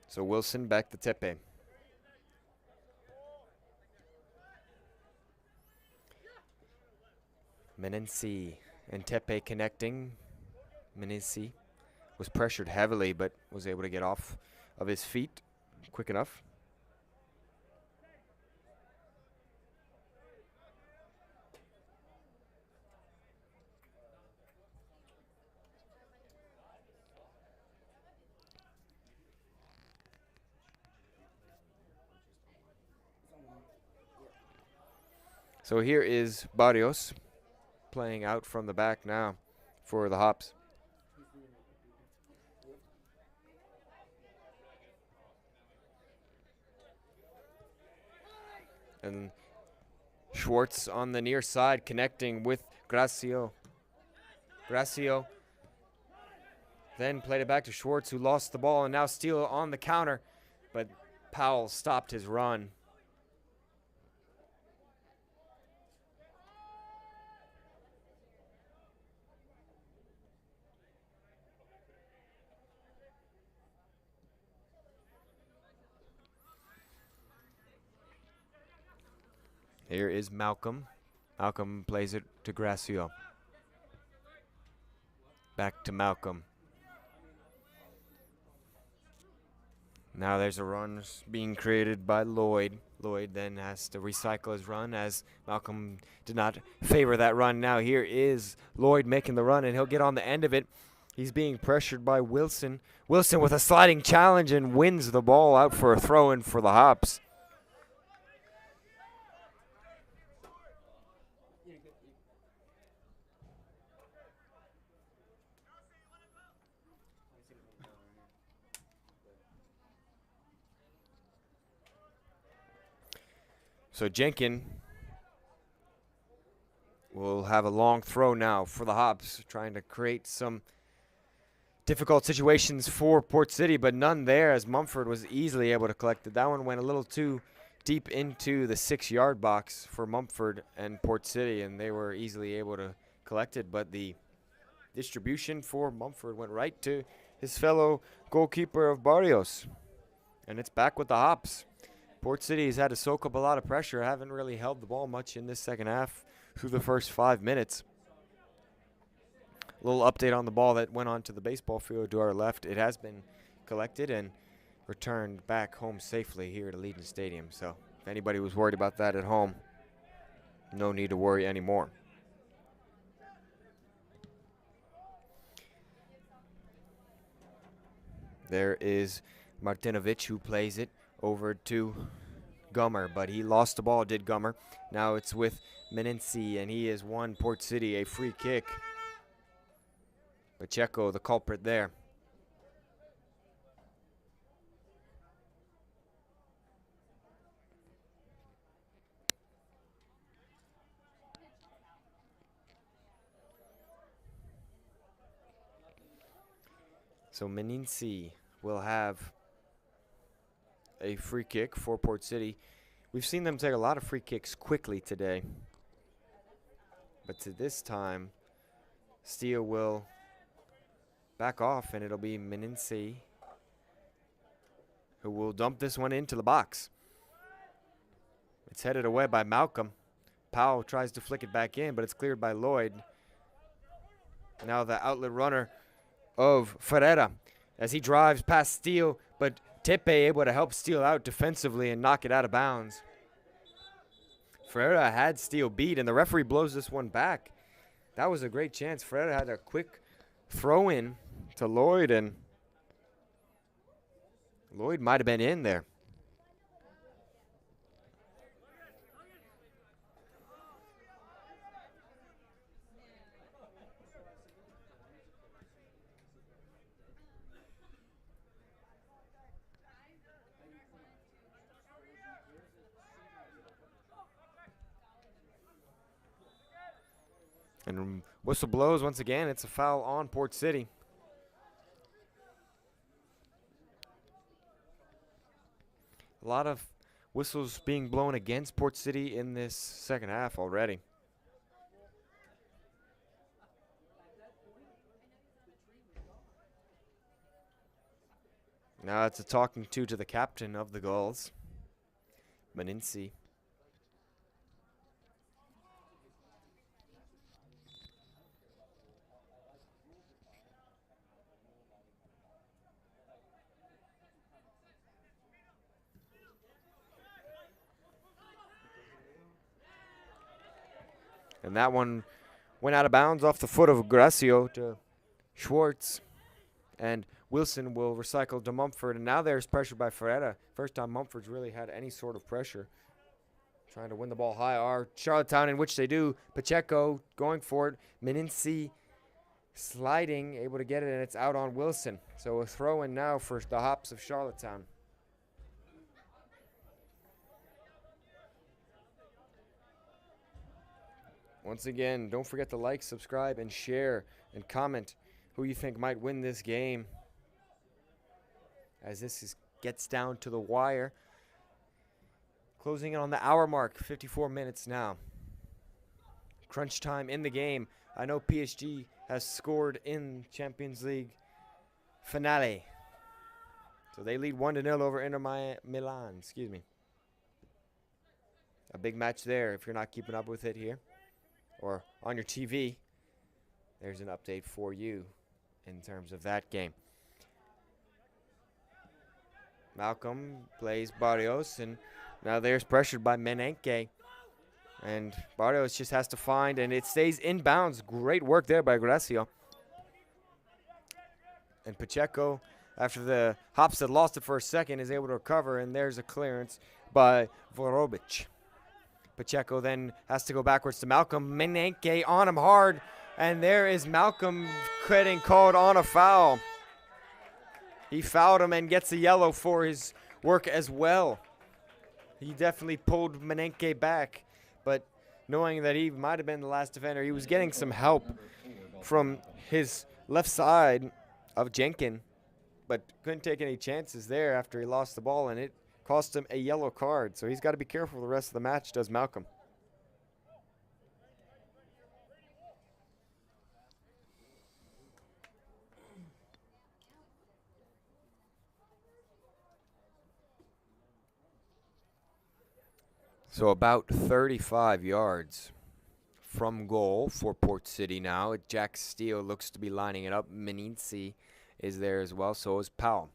So Wilson back to Tepe. Menensi and Tepe connecting. Menensi was pressured heavily but was able to get off of his feet quick enough. So here is Barrios playing out from the back now for the Hops. And Schwartz on the near side connecting with Gracio. Gracio then played it back to Schwartz, who lost the ball, and now Steele on the counter, but Powell stopped his run. Here is Malcolm. Malcolm plays it to Gracio. Back to Malcolm. Now there's a run being created by Lloyd. Lloyd then has to recycle his run as Malcolm did not favor that run. Now here is Lloyd making the run, and he'll get on the end of it. He's being pressured by Wilson. Wilson with a sliding challenge and wins the ball out for a throw-in for the Hops. So Jenkin will have a long throw now for the Hops, trying to create some difficult situations for Port City, but none there as Mumford was easily able to collect it. That one went a little too deep into the 6-yard box for Mumford and Port City, and they were easily able to collect it, but the distribution for Mumford went right to his fellow goalkeeper of Barrios, and it's back with the Hops. Port City has had to soak up a lot of pressure, haven't really held the ball much in this second half through the first 5 minutes. A little update on the ball that went onto the baseball field to our left. It has been collected and returned back home safely here at Allegiant Stadium. So if anybody was worried about that at home, no need to worry anymore. There is Martinovic who plays it over to Gummer, but he lost the ball, did Gummer. Now it's with Meninci, and he has won Port City a free kick. Pacheco, the culprit there. So Meninci will have a free kick for Port City. We've seen them take a lot of free kicks quickly today. But to this time, Steele will back off, and it'll be Meninci who will dump this one into the box. It's headed away by Malcolm. Powell tries to flick it back in, but it's cleared by Lloyd. Now the outlet runner of Ferreira as he drives past Steele, but Tepe able to help Steele out defensively and knock it out of bounds. Ferreira had Steele beat, and the referee blows this one back. That was a great chance. Ferreira had a quick throw in to Lloyd, and Lloyd might have been in there. And whistle blows once again. It's a foul on Port City. A lot of whistles being blown against Port City in this second half already. Now it's a talking to the captain of the Gulls, Meninci. And that one went out of bounds off the foot of Gracio to Schwartz. And Wilson will recycle to Mumford. And now there's pressure by Ferreira. First time Mumford's really had any sort of pressure. Trying to win the ball high are Charlottetown, in which they do. Pacheco going for it. Meninci sliding, able to get it, and it's out on Wilson. So a throw in now for the Hops of Charlottetown. Once again, don't forget to like, subscribe, and share, and comment who you think might win this game, as this gets down to the wire. Closing in on the hour mark, 54 minutes now. Crunch time in the game. I know PSG has scored in Champions League finale. So they lead 1-0 over Inter Milan, excuse me. A big match there if you're not keeping up with it here or on your TV. There's an update for you in terms of that game. Malcolm plays Barrios, and now there's pressured by Menenke. And Barrios just has to find, and it stays inbounds. Great work there by Gracio. And Pacheco, after the Hops had lost it for a second, is able to recover, and there's a clearance by Vorobic. Pacheco then has to go backwards to Malcolm. Menenke on him hard, and there is Malcolm getting called on a foul. He fouled him and gets a yellow for his work as well. He definitely pulled Menenke back, but knowing that he might have been the last defender, he was getting some help from his left side of Jenkin, but couldn't take any chances there after he lost the ball, and it cost him a yellow card. So he's got to be careful the rest of the match, does Malcolm. So about 35 yards from goal for Port City now. Jack Steele looks to be lining it up. Meninci is there as well, so is Powell.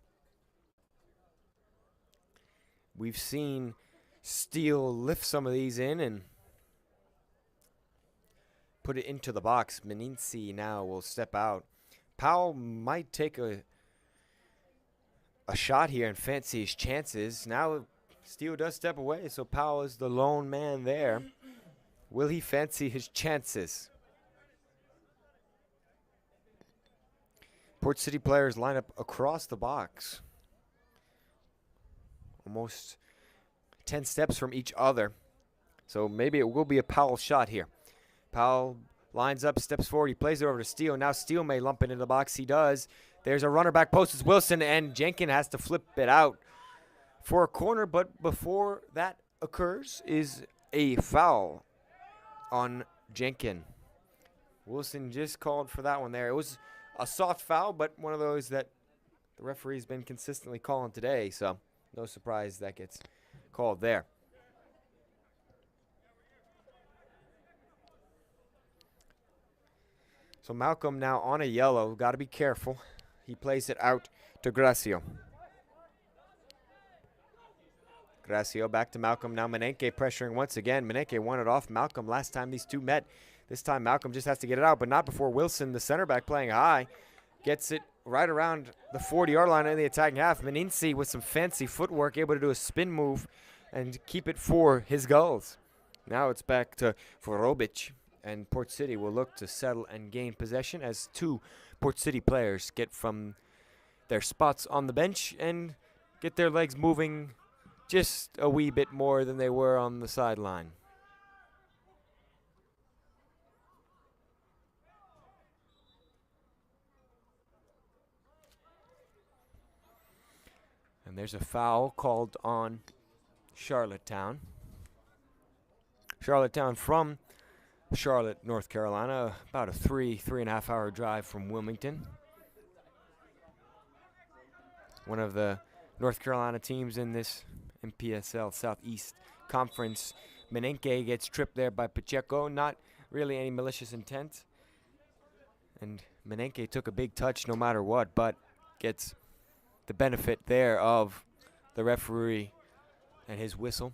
We've seen Steele lift some of these in and put it into the box. Meninci now will step out. Powell might take a shot here and fancy his chances. Now Steele does step away, so Powell is the lone man there. Will he fancy his chances? Port City players line up across the box. Almost 10 steps from each other. So maybe it will be a Powell shot here. Powell lines up, steps forward. He plays it over to Steele. Now Steele may lump it into the box. He does. There's a runner back post. It's Wilson, and Jenkin has to flip it out for a corner. But before that occurs is a foul on Jenkin. Wilson just called for that one there. It was a soft foul, but one of those that the referee's been consistently calling today. So no surprise that gets called there. So Malcolm now on a yellow. Got to be careful. He plays it out to Gracio. Gracio back to Malcolm. Now Menenke pressuring once again. Menenke won it off Malcolm last time these two met. This time Malcolm just has to get it out, but not before Wilson, the center back playing high, gets it right around the 40-yard line in the attacking half. Meninci with some fancy footwork, able to do a spin move and keep it for his goals. Now it's back to Vorobic, and Port City will look to settle and gain possession as two Port City players get from their spots on the bench and get their legs moving just a wee bit more than they were on the sideline. And there's a foul called on Charlottetown. Charlottetown from Charlotte, North Carolina, about a 3.5 hour drive from Wilmington. One of the North Carolina teams in this NPSL Southeast Conference. Menenke gets tripped there by Pacheco. Not really any malicious intent. And Menenke took a big touch no matter what, but gets the benefit there of the referee and his whistle.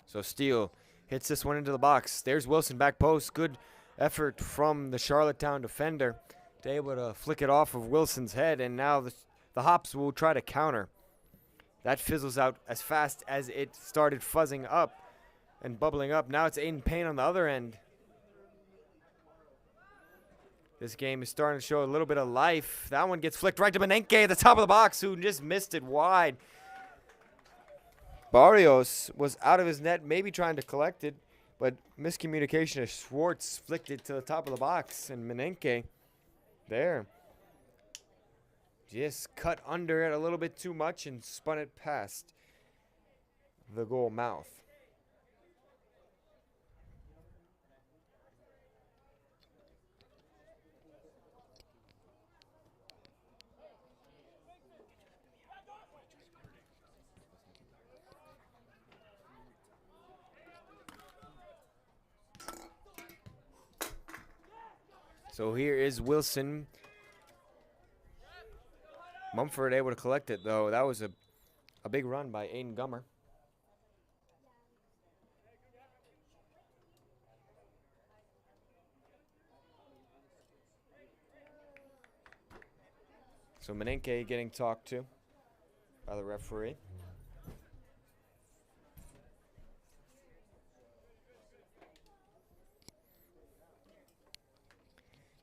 So Steele hits this one into the box. There's Wilson back post. Good effort from the Charlottetown defender to able to flick it off of Wilson's head, and now the Hops will try to counter. That fizzles out as fast as it started fuzzing up and bubbling up. Now it's Aiden Payne on the other end. This game is starting to show a little bit of life. That one gets flicked right to Menenke at the top of the box, who just missed it wide. Barrios was out of his net, maybe trying to collect it, but miscommunication as Schwartz flicked it to the top of the box, and Menenke there just cut under it a little bit too much and spun it past the goal mouth. So here is Wilson. Mumford able to collect it, though. That was a big run by Aiden Gummer. So Menenke getting talked to by the referee.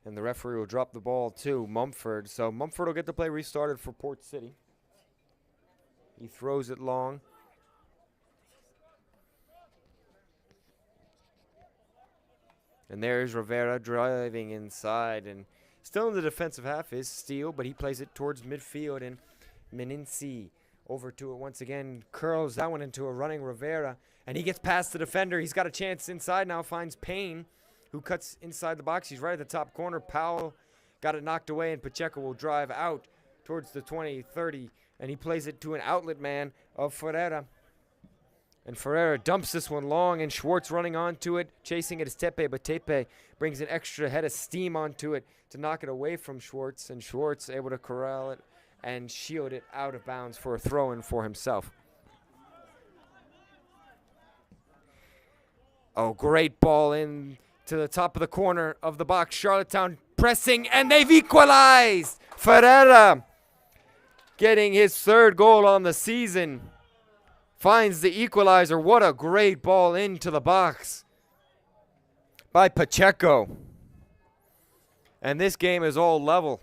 And the referee will drop the ball to Mumford. So Mumford will get the play restarted for Port City. He throws it long. And there's Rivera driving inside. And still in the defensive half is Steele, but he plays it towards midfield. And Meninci over to it once again. Curls that one into a running Rivera. And he gets past the defender. He's got a chance inside now. Finds Payne, who cuts inside the box. He's right at the top corner. Powell got it knocked away, and Pacheco will drive out towards the 20, 30. And he plays it to an outlet man of Ferreira. And Ferreira dumps this one long, and Schwartz running onto it. Chasing it is Tepe, but Tepe brings an extra head of steam onto it to knock it away from Schwartz. And Schwartz able to corral it and shield it out of bounds for a throw-in for himself. Oh, great ball in to the top of the corner of the box. Charlottetown pressing, and they've equalized. Ferreira getting his third goal on the season. Finds the equalizer. What a great ball into the box by Pacheco. And this game is all level.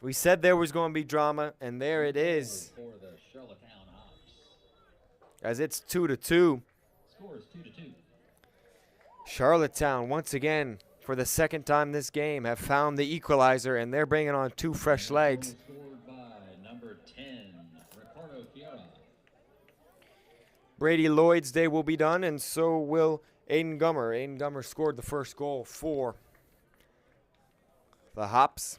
We said there was going to be drama, and there it is. For the Charlottetown Hops. As it's 2-2. Score is 2-2. Charlottetown, once again, for the second time this game, have found the equalizer, and they're bringing on two fresh legs. Scored by number 10, Ricardo Fiera. Brady Lloyd's day will be done, and so will Aiden Gummer. Aiden Gummer scored the first goal for the Hops.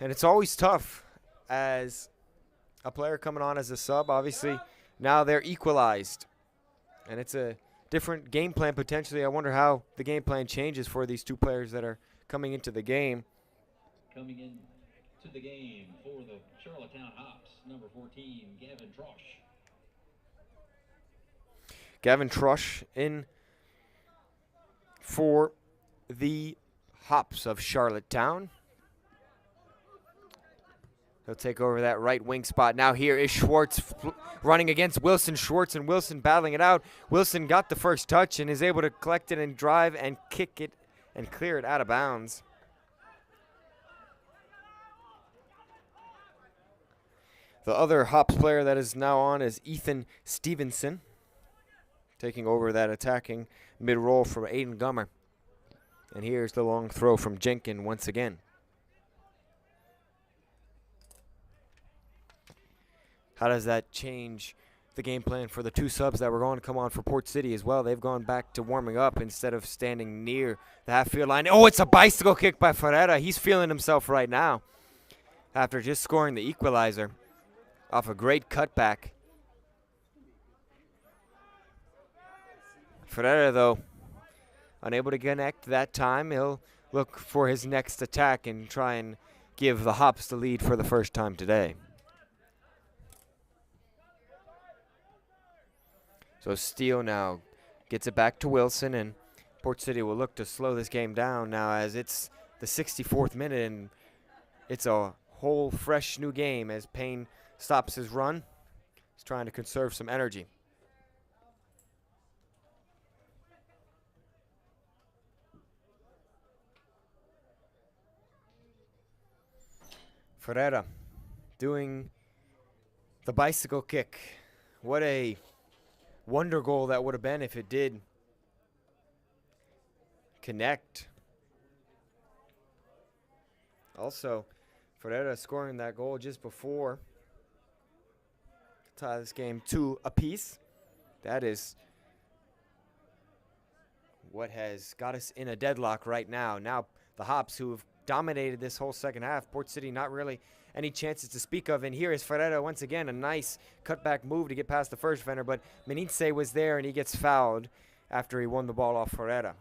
And it's always tough as a player coming on as a sub. Obviously, now they're equalized. And it's a different game plan potentially. I wonder how the game plan changes for these two players that are coming into the game. Coming in to the game for the Charlottetown Hops, number 14, Gavin Trosh. Gavin Trush in for the Hops of Charlottetown. He'll take over that right wing spot. Now here is Schwartz running against Wilson. Schwartz and Wilson battling it out. Wilson got the first touch and is able to collect it and drive and kick it and clear it out of bounds. The other Hops player that is now on is Ethan Stevenson, taking over that attacking mid-roll from Aiden Gummer. And here's the long throw from Jenkin once again. How does that change the game plan for the two subs that were going to come on for Port City as well? They've gone back to warming up instead of standing near the half-field line. Oh, it's a bicycle kick by Ferreira. He's feeling himself right now after just scoring the equalizer off a great cutback. Ferreira, though, unable to connect that time. He'll look for his next attack and try and give the Hops the lead for the first time today. So Steele now gets it back to Wilson, and Port City will look to slow this game down now as it's the 64th minute, and it's a whole fresh new game as Payne stops his run. He's trying to conserve some energy. Ferreira doing the bicycle kick. What a wonder goal that would have been if it did connect. Also, Ferreira scoring that goal just before to tie this game 2 apiece. That is what has got us in a deadlock right now. Now the Hops, who have dominated this whole second half, Port City not really any chances to speak of. And here is Ferreira once again, a nice cutback move to get past the first defender, but Menince was there and he gets fouled after he won the ball off Ferreira.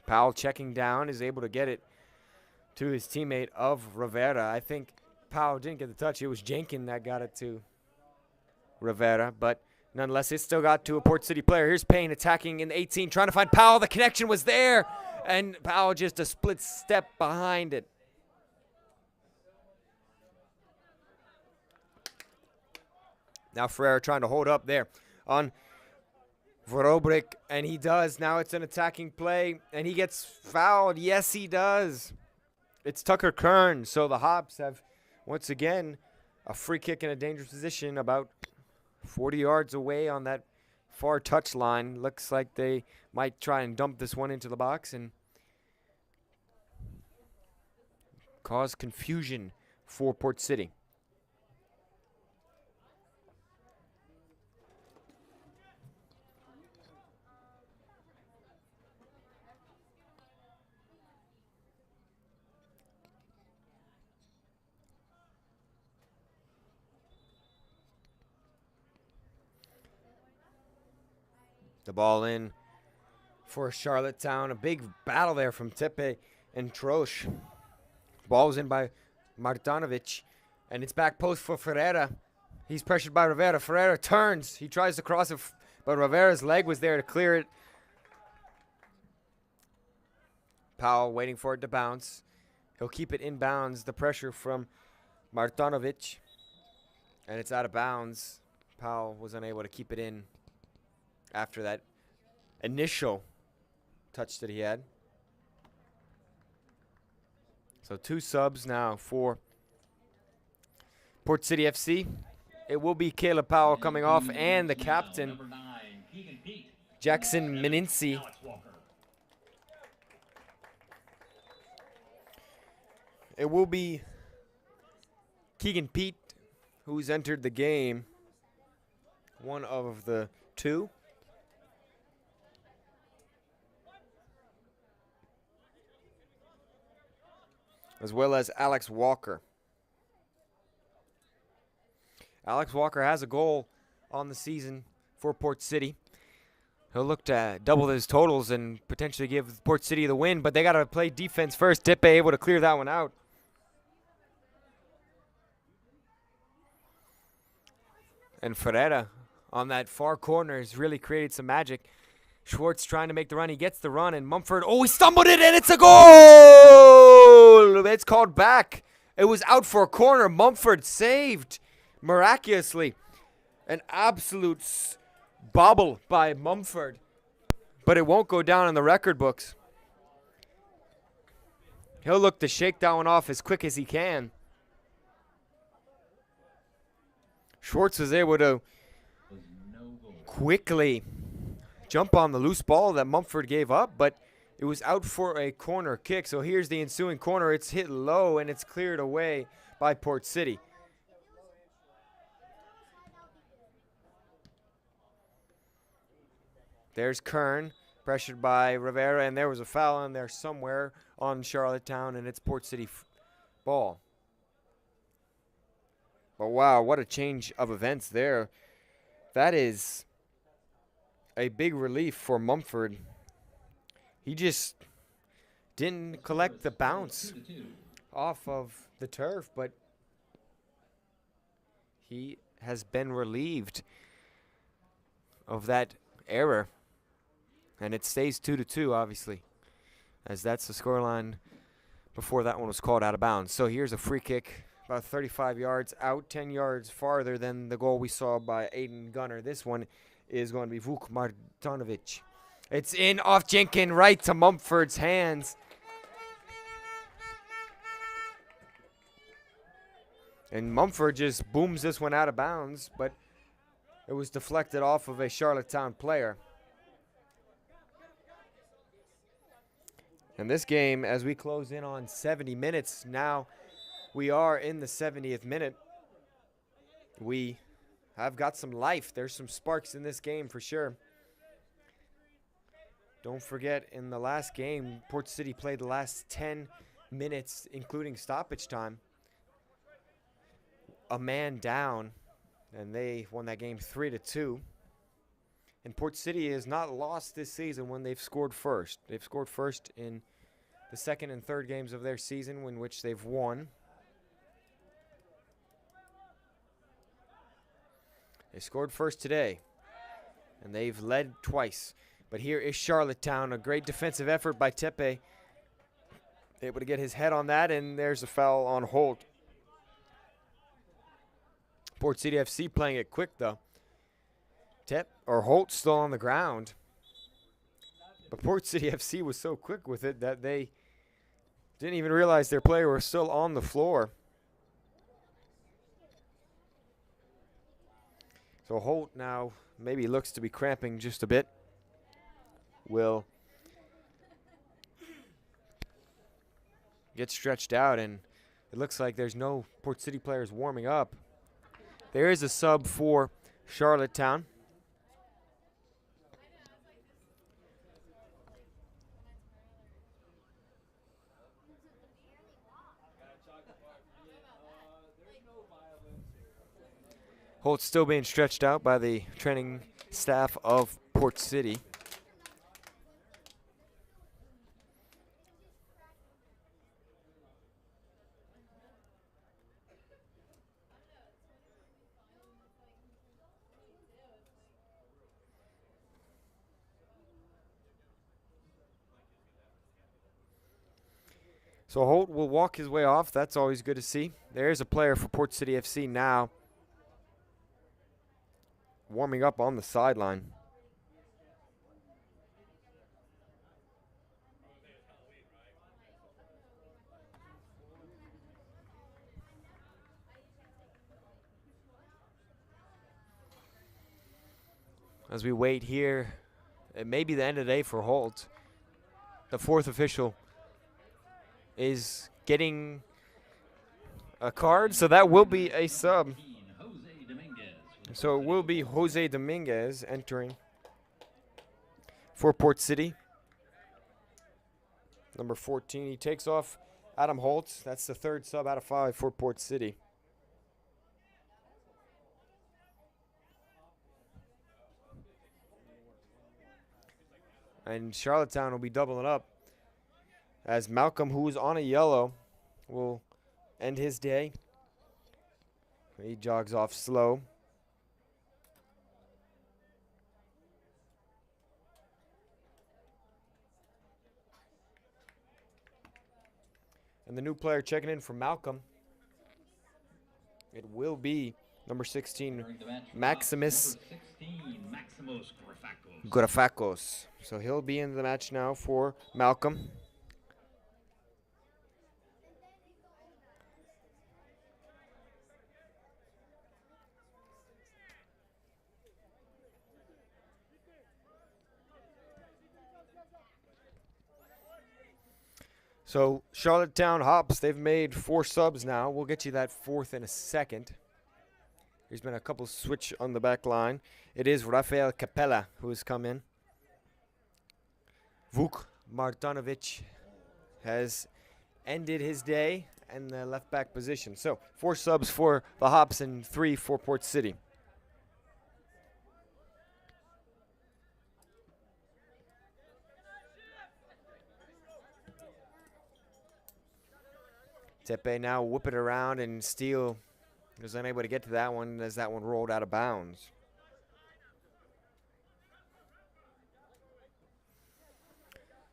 Powell checking down, is able to get it to his teammate of Rivera. I think Powell didn't get the touch. It was Jenkin that got it to Rivera, but Nonetheless, it still got to a Port City player. Here's Payne attacking in the 18, trying to find Powell. The connection was there, and Powell just a split step behind it. Now Ferreira trying to hold up there on Vorobrik, and he does. Now it's an attacking play, and he gets fouled. Yes, he does. It's Tucker Kern, so the Hops have, once again, a free kick in a dangerous position about 40 yards away on that far touch line. Looks like they might try and dump this one into the box and cause confusion for Port City. The ball in for Charlottetown. A big battle there from Tepe and Troche. Ball was in by Martinovic. And it's back post for Ferreira. He's pressured by Rivera. Ferreira turns. He tries to cross it, but Rivera's leg was there to clear it. Powell waiting for it to bounce. He'll keep it in bounds. The pressure from Martinovic. And it's out of bounds. Powell was unable to keep it in after that initial touch that he had. So 2 subs now for Port City FC. It will be Caleb Powell coming off, and the captain, Jackson Meninci. It will be Keegan Pete who's entered the game. One of the 2. As well as Alex Walker. Alex Walker has a goal on the season for Port City. He'll look to double his totals and potentially give Port City the win, but they got to play defense first. Tepe able to clear that one out. And Ferreira on that far corner has really created some magic. Schwartz trying to make the run. He gets the run, and Mumford, he stumbled it, and it's a goal! It's called back. It was out for a corner. Mumford saved miraculously. An absolute bobble by Mumford. But it won't go down in the record books. He'll look to shake that one off as quick as he can. Schwartz was able to quickly jump on the loose ball that Mumford gave up, but it was out for a corner kick. So here's the ensuing corner. It's hit low, and it's cleared away by Port City. There's Kern, pressured by Rivera, and there was a foul in there somewhere on Charlottetown, and it's Port City ball. But wow, what a change of events there. That is a big relief for Mumford. He just didn't collect the bounce off of the turf, but he has been relieved of that error. And it stays 2-2, obviously, as that's the scoreline before that one was called out of bounds. So here's a free kick about 35 yards out, 10 yards farther than the goal we saw by Aiden Gunner. This one is going to be Vuk Martinovic. It's in off Jenkin, right to Mumford's hands. And Mumford just booms this one out of bounds, but it was deflected off of a Charlottetown player. And this game, as we close in on 70 minutes, now we are in the 70th minute. We have got some life. There's some sparks in this game for sure. Don't forget, in the last game, Port City played the last 10 minutes, including stoppage time. A man down, and they won that game 3-2. And Port City has not lost this season when they've scored first. They've scored first in the second and third games of their season, in which they've won. They scored first today. And they've led twice. But here is Charlottetown, a great defensive effort by Tepe. Able to get his head on that, and there's a foul on Holt. Port City FC playing it quick, though. Holt still on the ground. But Port City FC was so quick with it that they didn't even realize their player was still on the floor. So Holt now maybe looks to be cramping just a bit. Will get stretched out, and it looks like there's no Port City players warming up. There is a sub for Charlottetown. Holt's still being stretched out by the training staff of Port City. So Holt will walk his way off. That's always good to see. There's a player for Port City FC now, warming up on the sideline. As we wait here, it may be the end of the day for Holt. The fourth official is getting a card, so that will be a sub. So it will be Jose Dominguez entering for Port City. Number 14, he takes off Adam Holt. That's the third sub out of 5 for Port City. And Charlottetown will be doubling up, as Malcolm, who's on a yellow, will end his day. He jogs off slow. And the new player checking in for Malcolm, it will be number 16, Maximus Gorafakos. So he'll be in the match now for Malcolm. So Charlottetown Hops, they've made 4 subs now. We'll get you that fourth in a second. There's been a couple switch on the back line. It is Rafael Capella who has come in. Vuk Martanovic has ended his day in the left back position. So 4 subs for the Hops and 3 for Port City. Tepe now whip it around, and Steele was unable to get to that one as that one rolled out of bounds.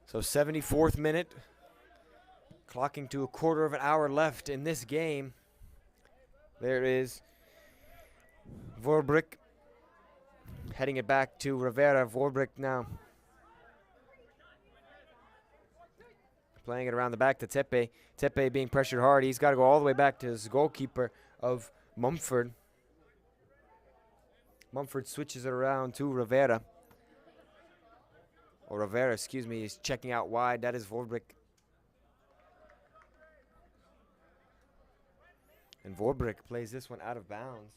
So 74th minute, clocking to a quarter of an hour left in this game. There is Vorbrick heading it back to Rivera. Vorbrick now playing it around the back to Tepe. Tepe being pressured hard. He's got to go all the way back to his goalkeeper of Mumford. Mumford switches it around to Rivera. Or Rivera, excuse me, is checking out wide. That is Vorbrick. And Vorbrick plays this one out of bounds.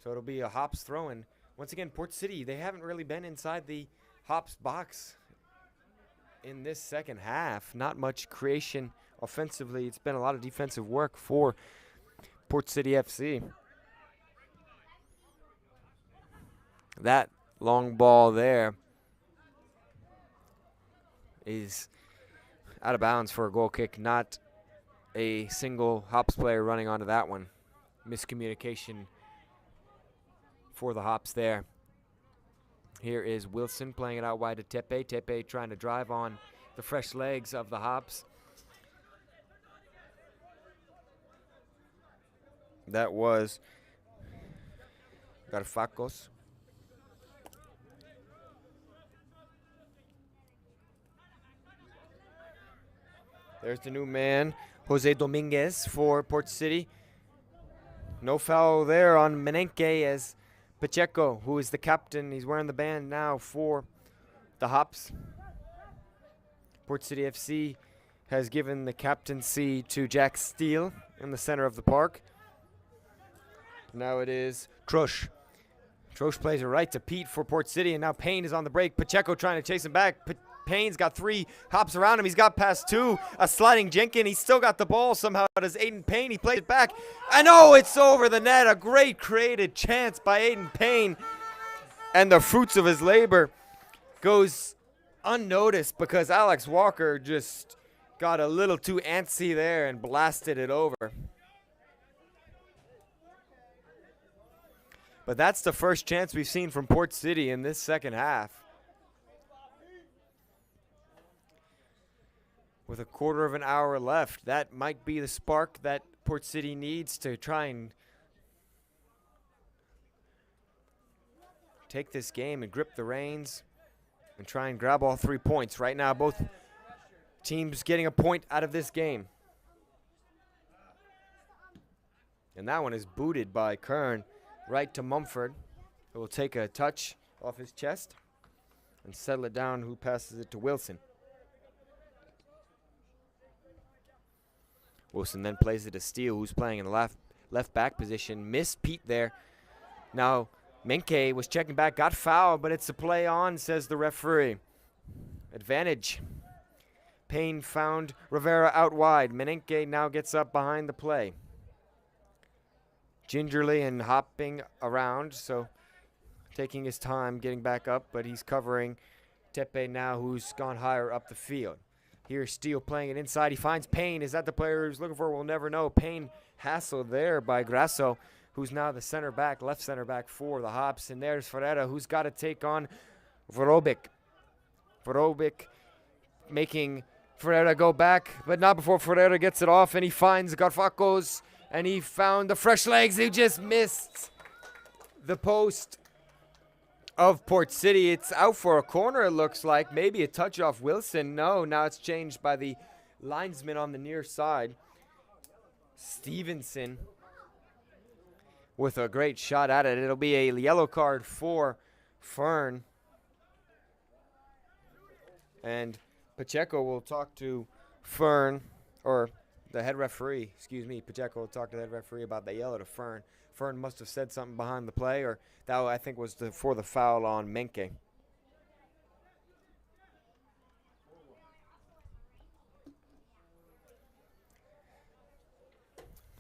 So it'll be a Hops throw-in. Once again, Port City, they haven't really been inside the Hops box in this second half. Not much creation offensively. It's been a lot of defensive work for Port City FC. That long ball there is out of bounds for a goal kick. Not a single Hops player running onto that one. Miscommunication for the Hops there. Here is Wilson playing it out wide to Tepe. Tepe trying to drive on the fresh legs of the Hops. That was Garfacos. There's the new man, Jose Dominguez for Port City. No foul there on Menenke as Pacheco, who is the captain. He's wearing the band now for the Hops. Port City FC has given the captaincy to Jack Steele in the center of the park. Now it is Trosh. Trosh plays it right to Pete for Port City, and now Payne is on the break. Pacheco trying to chase him back. Payne's got 3 Hops around him. He's got past 2. A sliding Jenkin. He's still got the ball somehow. Does Aiden Payne. He plays it back. And oh, it's over the net. A great created chance by Aiden Payne. And the fruits of his labor goes unnoticed because Alex Walker just got a little too antsy there and blasted it over. But that's the first chance we've seen from Port City in this second half. With a quarter of an hour left, that might be the spark that Port City needs to try and take this game and grip the reins and try and grab all 3 points. Right now, both teams getting a point out of this game. And that one is booted by Kern right to Mumford, who will take a touch off his chest and settle it down, who passes it to Wilson. Wilson then plays it to Steele, who's playing in the left back position. Missed Pete there. Now, Menke was checking back, got fouled, but it's a play on, says the referee. Advantage. Payne found Rivera out wide. Menenke now gets up behind the play. Gingerly and hopping around, so taking his time getting back up, but he's covering Tepe now, who's gone higher up the field. Here's Steele playing it inside. He finds Payne. Is that the player he's looking for? We'll never know. Payne hassled there by Grasso, who's now the center back, left center back for the Hops. And there's Ferreira, who's got to take on Vorobic. Vorobic making Ferreira go back, but not before Ferreira gets it off, and he finds Garfacos, and he found the fresh legs. He just missed the post of Port City. It's out for a corner, it looks like. Maybe a touch off Wilson. No, now it's changed by the linesman on the near side. Stevenson with a great shot at it. It'll be a yellow card for Fern. And Pacheco will talk to Fern, or the head referee, excuse me. Pacheco will talk to the head referee about the yellow to Fern. Fern must have said something behind the play, or that I think was for the foul on Menke.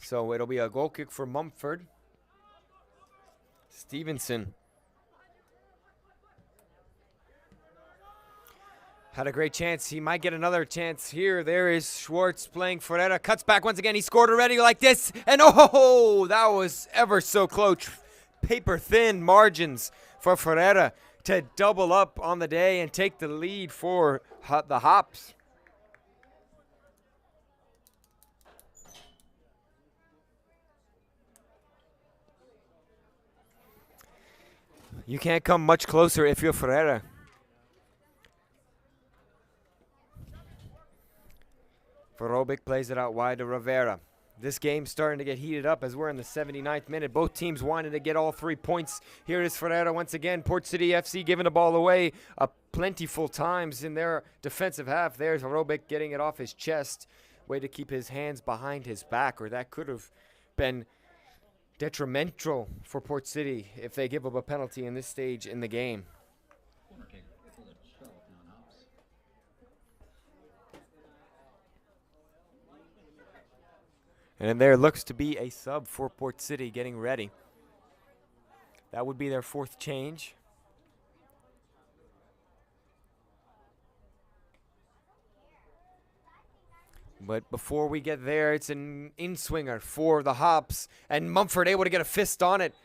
So it'll be a goal kick for Mumford. Stevenson had a great chance. He might get another chance here. There is Schwartz playing Ferreira. Cuts back once again. He scored already like this. And oh, that was ever so close. Paper thin margins for Ferreira to double up on the day and take the lead for the Hops. You can't come much closer if you're Ferreira. Vorobic plays it out wide to Rivera. This game's starting to get heated up as we're in the 79th minute. Both teams wanted to get all 3 points. Here is Ferreira once again. Port City FC giving the ball away plentiful times in their defensive half. There's Vorobic getting it off his chest. Way to keep his hands behind his back, or that could have been detrimental for Port City if they give up a penalty in this stage in the game. Corner kick for the Charlottetowne Hops. And there looks to be a sub for Port City getting ready. That would be their 4th change. But before we get there, it's an in-swinger for the Hops. And Mumford able to get a fist on it.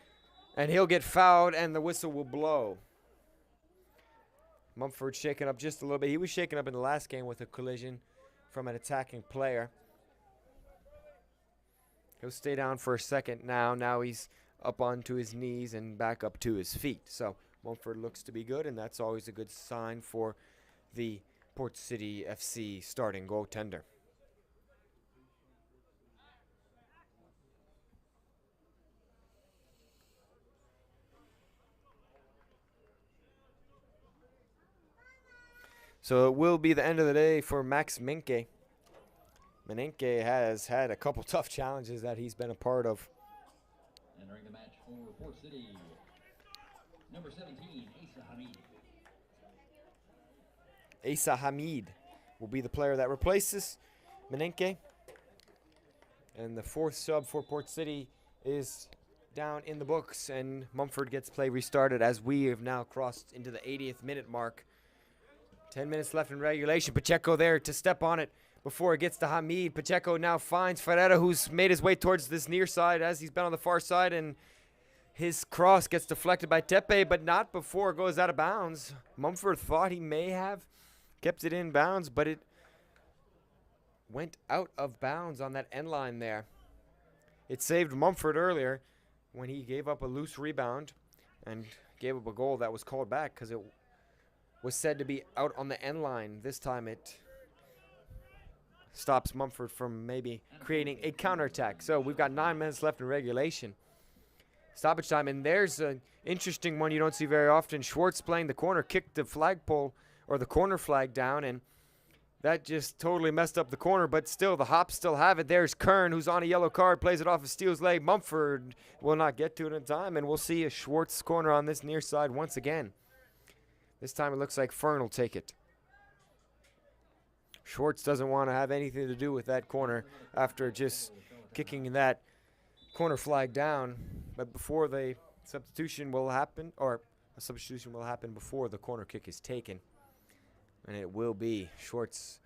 And he'll get fouled, and the whistle will blow. Mumford shaken up just a little bit. He was shaken up in the last game with a collision from an attacking player. He'll stay down for a second now. Now he's up onto his knees and back up to his feet. So Mumford looks to be good, and that's always a good sign for the Port City FC starting goaltender. So it will be the end of the day for Max Menke. Menenke has had a couple tough challenges that he's been a part of. Entering the match for Port City, number 17, Asa Hamid. Asa Hamid will be the player that replaces Menenke. And the fourth sub for Port City is down in the books, and Mumford gets play restarted as we have now crossed into the 80th minute mark. 10 minutes left in regulation. Pacheco there to step on it before it gets to Hamid. Pacheco now finds Ferreira, who's made his way towards this near side as he's been on the far side, and his cross gets deflected by Tepe, but not before it goes out of bounds. Mumford thought he may have kept it in bounds, but it went out of bounds on that end line there. It saved Mumford earlier when he gave up a loose rebound and gave up a goal that was called back because it was said to be out on the end line. This time it stops Mumford from maybe creating a counterattack. So we've got 9 minutes left in regulation. Stoppage time, and there's an interesting one you don't see very often. Schwartz playing the corner, kicked the flagpole or the corner flag down, and that just totally messed up the corner, but still, the Hops still have it. There's Kern, who's on a yellow card, plays it off of Steele's leg. Mumford will not get to it in time, and we'll see a Schwartz corner on this near side once again. This time it looks like Fern will take it. Schwartz doesn't want to have anything to do with that corner after just kicking that corner flag down. But before the substitution will happen, or a substitution will happen before the corner kick is taken. And it will be Schwartz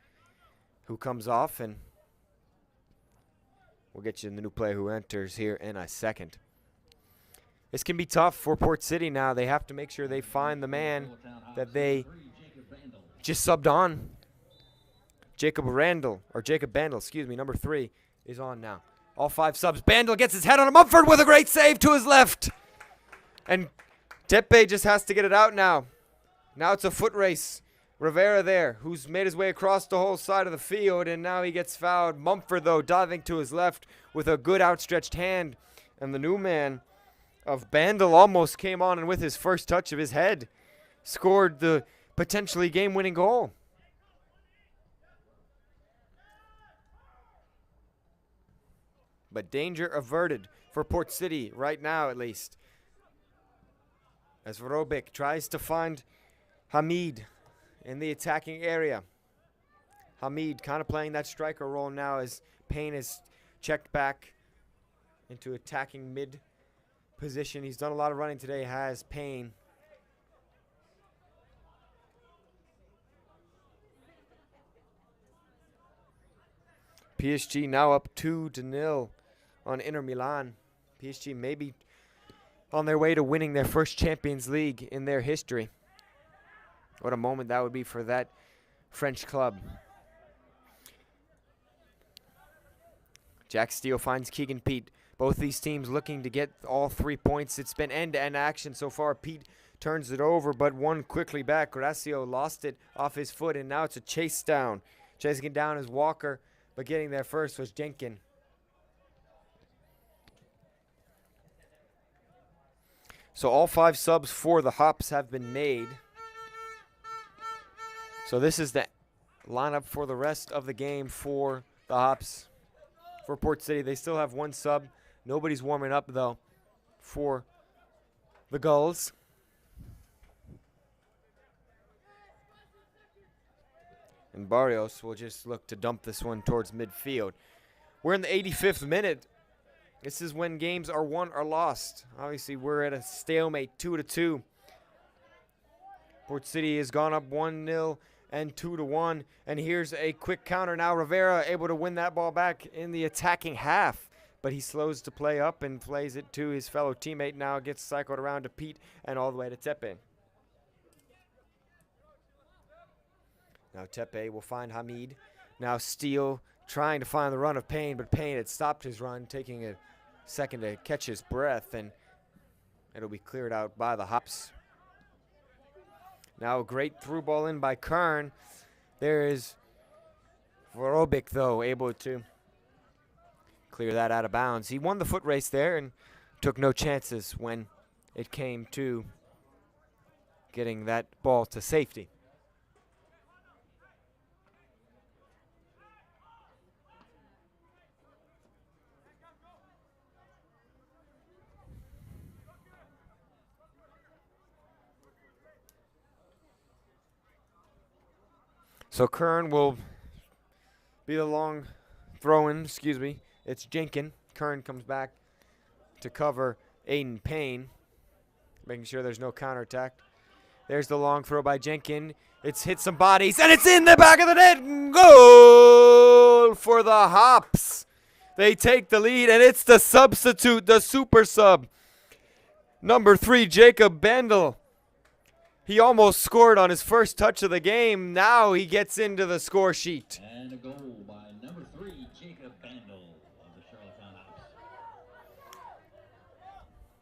who comes off, and we'll get you the new player who enters here in a second. This can be tough for Port City now. They have to make sure they find the man that they just subbed on. Jacob Bandel, excuse me, number 3 is on now. All 5 subs. Bandel gets his head on a Mumford with a great save to his left. And Tepe just has to get it out now. Now it's a foot race. Rivera there, who's made his way across the whole side of the field, and now he gets fouled. Mumford, though, diving to his left with a good outstretched hand. And the new man of Bandel almost came on, and with his first touch of his head, scored the potentially game-winning goal. But danger averted for Port City right now, at least, as Vrobic tries to find Hamid in the attacking area. Hamid kind of playing that striker role now as Payne is checked back into attacking mid position. He's done a lot of running today, has Payne. PSG now up 2-0 on Inter Milan. PSG maybe on their way to winning their first Champions League in their history. What a moment that would be for that French club. Jack Steele finds Keegan Pete. Both these teams looking to get all 3 points. It's been end-to-end action so far. Pete turns it over, but one quickly back. Gracio lost it off his foot, and now it's a chase down. Chasing it down is Walker, but getting there first was Jenkin. So all 5 subs for the Hops have been made. So this is the lineup for the rest of the game for the Hops. For Port City, they still have 1 sub. Nobody's warming up, though, for the Gulls. And Barrios will just look to dump this one towards midfield. We're in the 85th minute. This is when games are won or lost. Obviously, we're at a stalemate, 2-2. Port City has gone up 1-0 and 2-1. And here's a quick counter now. Rivera able to win that ball back in the attacking half. But he slows to play up and plays it to his fellow teammate. Now gets cycled around to Pete and all the way to Tepe. Now Tepe will find Hamid. Now Steele trying to find the run of Payne, but Payne had stopped his run, taking a second to catch his breath, and it'll be cleared out by the Hops. Now a great through ball in by Kern. There is Vorobic, though, able to clear that out of bounds. He won the foot race there and took no chances when it came to getting that ball to safety. So Kern will be the long throw-in, It's Jenkin. Kern comes back to cover Aiden Payne, making sure there's no counterattack. There's the long throw by Jenkin. It's hit some bodies, and it's in the back of the net. Goal for the Hops. They take the lead, and it's the substitute, the super sub. Number 3, Jacob Bendel. He almost scored on his first touch of the game. Now he gets into the score sheet. And a goal by number 3, Jacob Bandel of the Charlottetown Hops.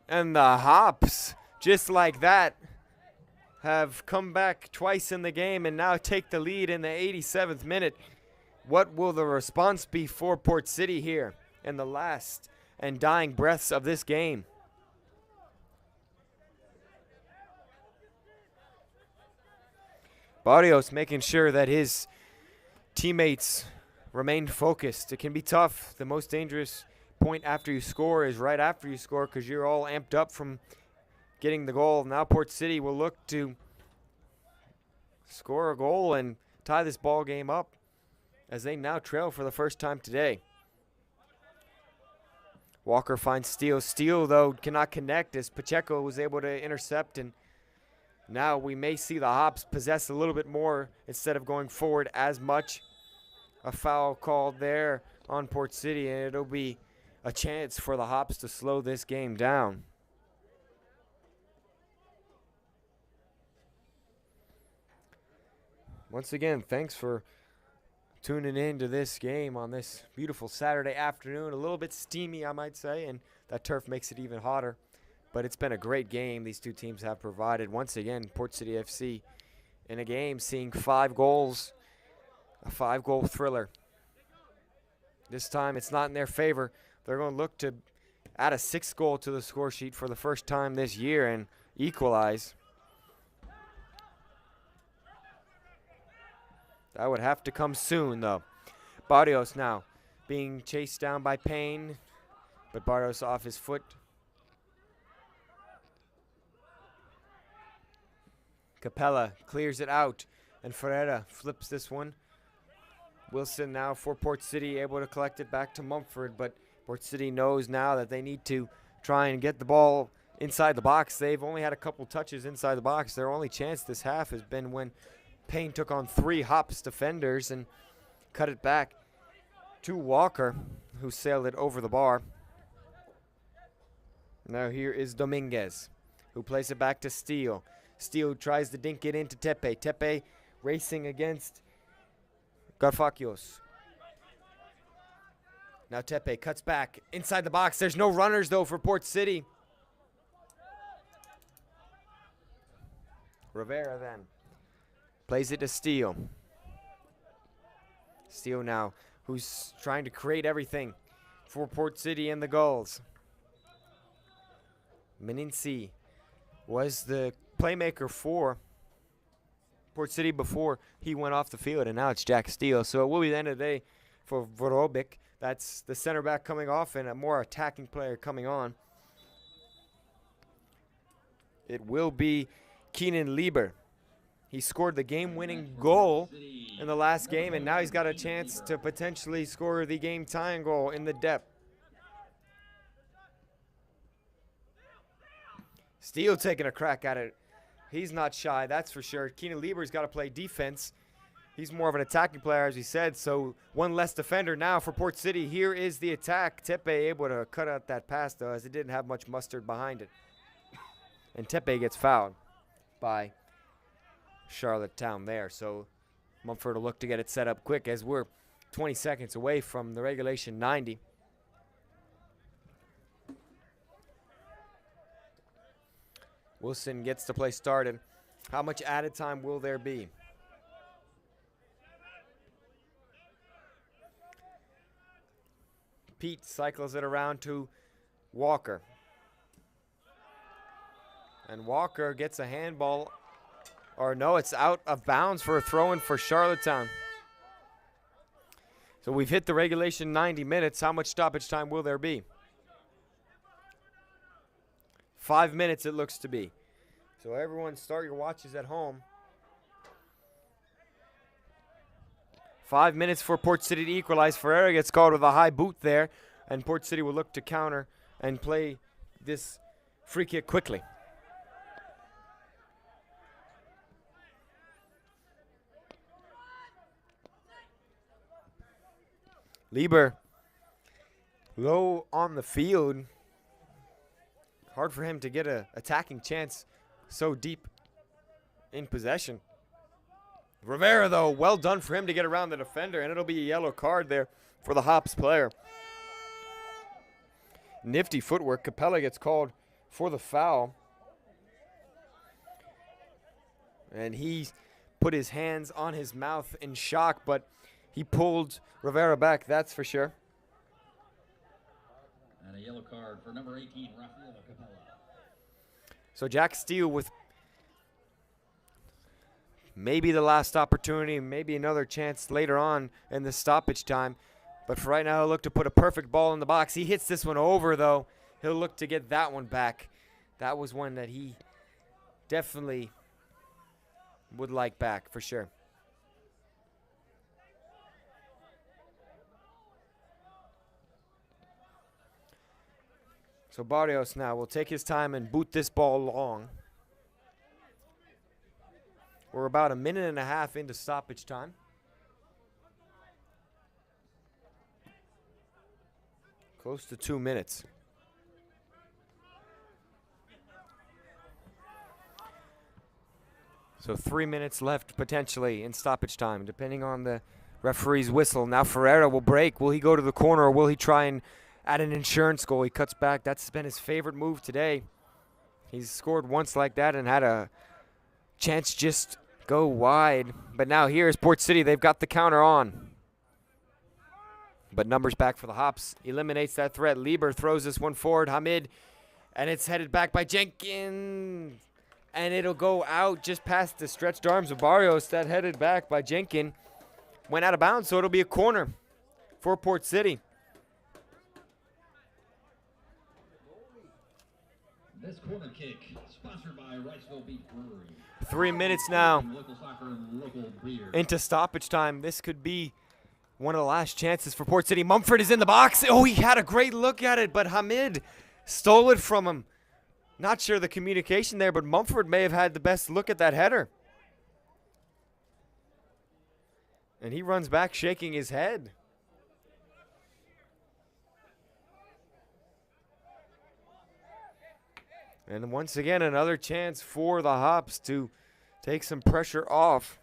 And the Hops, just like that, have come back twice in the game and now take the lead in the 87th minute. What will the response be for Port City here in the last and dying breaths of this game? Barrios making sure that his teammates remain focused. It can be tough. The most dangerous point after you score is right after you score because you're all amped up from getting the goal. Now Port City will look to score a goal and tie this ball game up as they now trail for the first time today. Walker finds Steele. Steele, though, cannot connect as Pacheco was able to intercept, and now we may see the Hops possess a little bit more instead of going forward as much. A foul called there on Port City, and it'll be a chance for the Hops to slow this game down. Once again, thanks for tuning in to this game on this beautiful Saturday afternoon. A little bit steamy, I might say, and that turf makes it even hotter. But it's been a great game these two teams have provided. Once again, Port City FC in a game seeing 5 goals, a 5-goal thriller. This time it's not in their favor. They're going to look to add a 6th goal to the score sheet for the first time this year and equalize. That would have to come soon, though. Barrios now being chased down by Payne, but Barrios off his foot. Capella clears it out, and Ferreira flips this one. Wilson now for Port City, able to collect it back to Mumford, but Port City knows now that they need to try and get the ball inside the box. They've only had a couple touches inside the box. Their only chance this half has been when Payne took on 3 Hops defenders and cut it back to Walker, who sailed it over the bar. Now here is Dominguez, who plays it back to Steele. Steele tries to dink it into Tepe. Tepe racing against Garfakios. Now Tepe cuts back inside the box. There's no runners, though, for Port City. Rivera then plays it to Steele. Steele now, who's trying to create everything for Port City and the Gulls. Meninci was the playmaker for Port City before he went off the field, and now it's Jack Steele. So it will be the end of the day for Vorobic. That's the center back coming off and a more attacking player coming on. It will be Keenan Lieber. He scored the game-winning goal in the last game, and now he's got a chance to potentially score the game-tying goal in the depth. Steele taking a crack at it. He's not shy, that's for sure. Keenan Lieber's got to play defense. He's more of an attacking player, as we said, so one less defender now for Port City. Here is the attack. Tepe able to cut out that pass, though, as it didn't have much mustard behind it. And Tepe gets fouled by Charlottetown there. So Mumford will look to get it set up quick as we're 20 seconds away from the regulation 90. Wilson gets the play started. How much added time will there be? Pete cycles it around to Walker. And Walker gets a handball. Or no, it's out of bounds for a throw-in for Charlottetown. So we've hit the regulation 90 minutes. How much stoppage time will there be? 5 minutes it looks to be. So everyone start your watches at home. 5 minutes for Port City to equalize. Ferreira gets called with a high boot there, and Port City will look to counter and play this free kick quickly. Lieber low on the field. Hard for him to get an attacking chance so deep in possession. Rivera, though, well done for him to get around the defender, and it'll be a yellow card there for the Hops player. Nifty footwork. Capella gets called for the foul. And he put his hands on his mouth in shock, but he pulled Rivera back, that's for sure. And a yellow card for number 18, Rafael Capella. So Jack Steele with maybe the last opportunity, maybe another chance later on in the stoppage time. But for right now, he'll look to put a perfect ball in the box. He hits this one over, though. He'll look to get that one back. That was one that he definitely would like back, for sure. So Barrios now will take his time and boot this ball long. We're about a minute and a half into stoppage time. Close to 2 minutes. So 3 minutes left potentially in stoppage time, depending on the referee's whistle. Now Ferreira will break. Will he go to the corner, or will he try and add an insurance goal? He cuts back. That's been his favorite move today. He's scored once like that and had a chance just go wide. But now here's Port City. They've got the counter on. But numbers back for the Hops. Eliminates that threat. Lieber throws this one forward. Hamid. And it's headed back by Jenkins. And it'll go out just past the stretched arms of Barrios. That headed back by Jenkins. Went out of bounds, so it'll be a corner for Port City. This corner kick, sponsored by Riceville Beef Brewery. 3 minutes now Local soccer and local beer. into stoppage time. This could be one of the last chances for Port City. Mumford is in the box. Oh, he had a great look at it, but Hamid stole it from him. Not sure the communication there, but Mumford may have had the best look at that header. And he runs back shaking his head. And once again, another chance for the Hops to take some pressure off.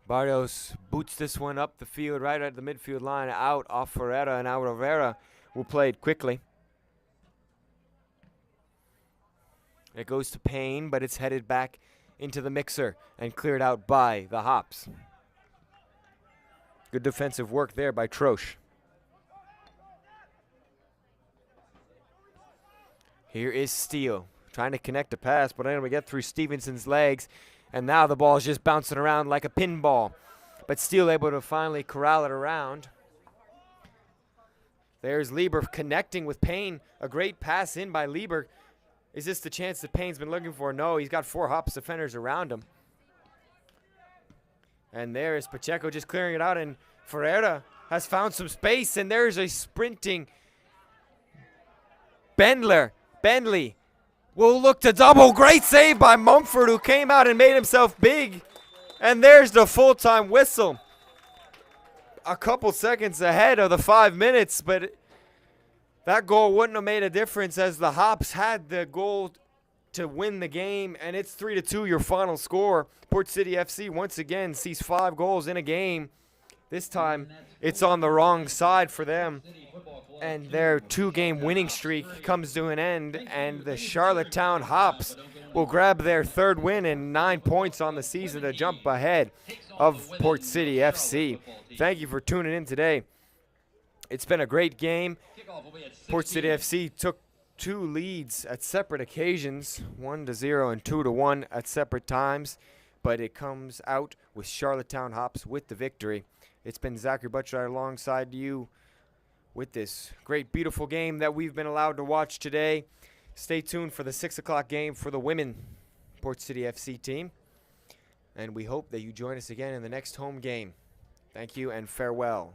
Barrios boots this one up the field, right at the midfield line, out off Ferreira, and now Rivera will play it quickly. It goes to Payne, but it's headed back into the mixer and cleared out by the Hops. Good defensive work there by Troche. Here is Steele trying to connect a pass, but unable to get through Stevenson's legs. And now the ball is just bouncing around like a pinball. But Steele able to finally corral it around. There's Lieber connecting with Payne. A great pass in by Lieber. Is this the chance that Payne's been looking for? No, he's got 4 Hops defenders around him. And there is Pacheco just clearing it out, and Ferreira has found some space, and there's a sprinting Bentley will look to double. Great save by Mumford, who came out and made himself big. And there's the full-time whistle. A couple seconds ahead of the 5 minutes, but that goal wouldn't have made a difference as the Hops had the goal to win the game, and it's 3-2 your final score. Port City FC once again sees 5 goals in a game. This time it's on the wrong side for them, and their 2-game winning streak comes to an end, and the Charlottetown Hops will grab their 3rd win and 9 points on the season to jump ahead of Port City FC. Thank you for tuning in today. It's been a great game. Port City FC took 2 leads at separate occasions, 1-0 and 2-1 at separate times, but it comes out with Charlottetown Hops with the victory. It's been Zachary Butcher alongside you with this great, beautiful game that we've been allowed to watch today. Stay tuned for the 6 o'clock game for the women Port City FC team, and we hope that you join us again in the next home game. Thank you and farewell.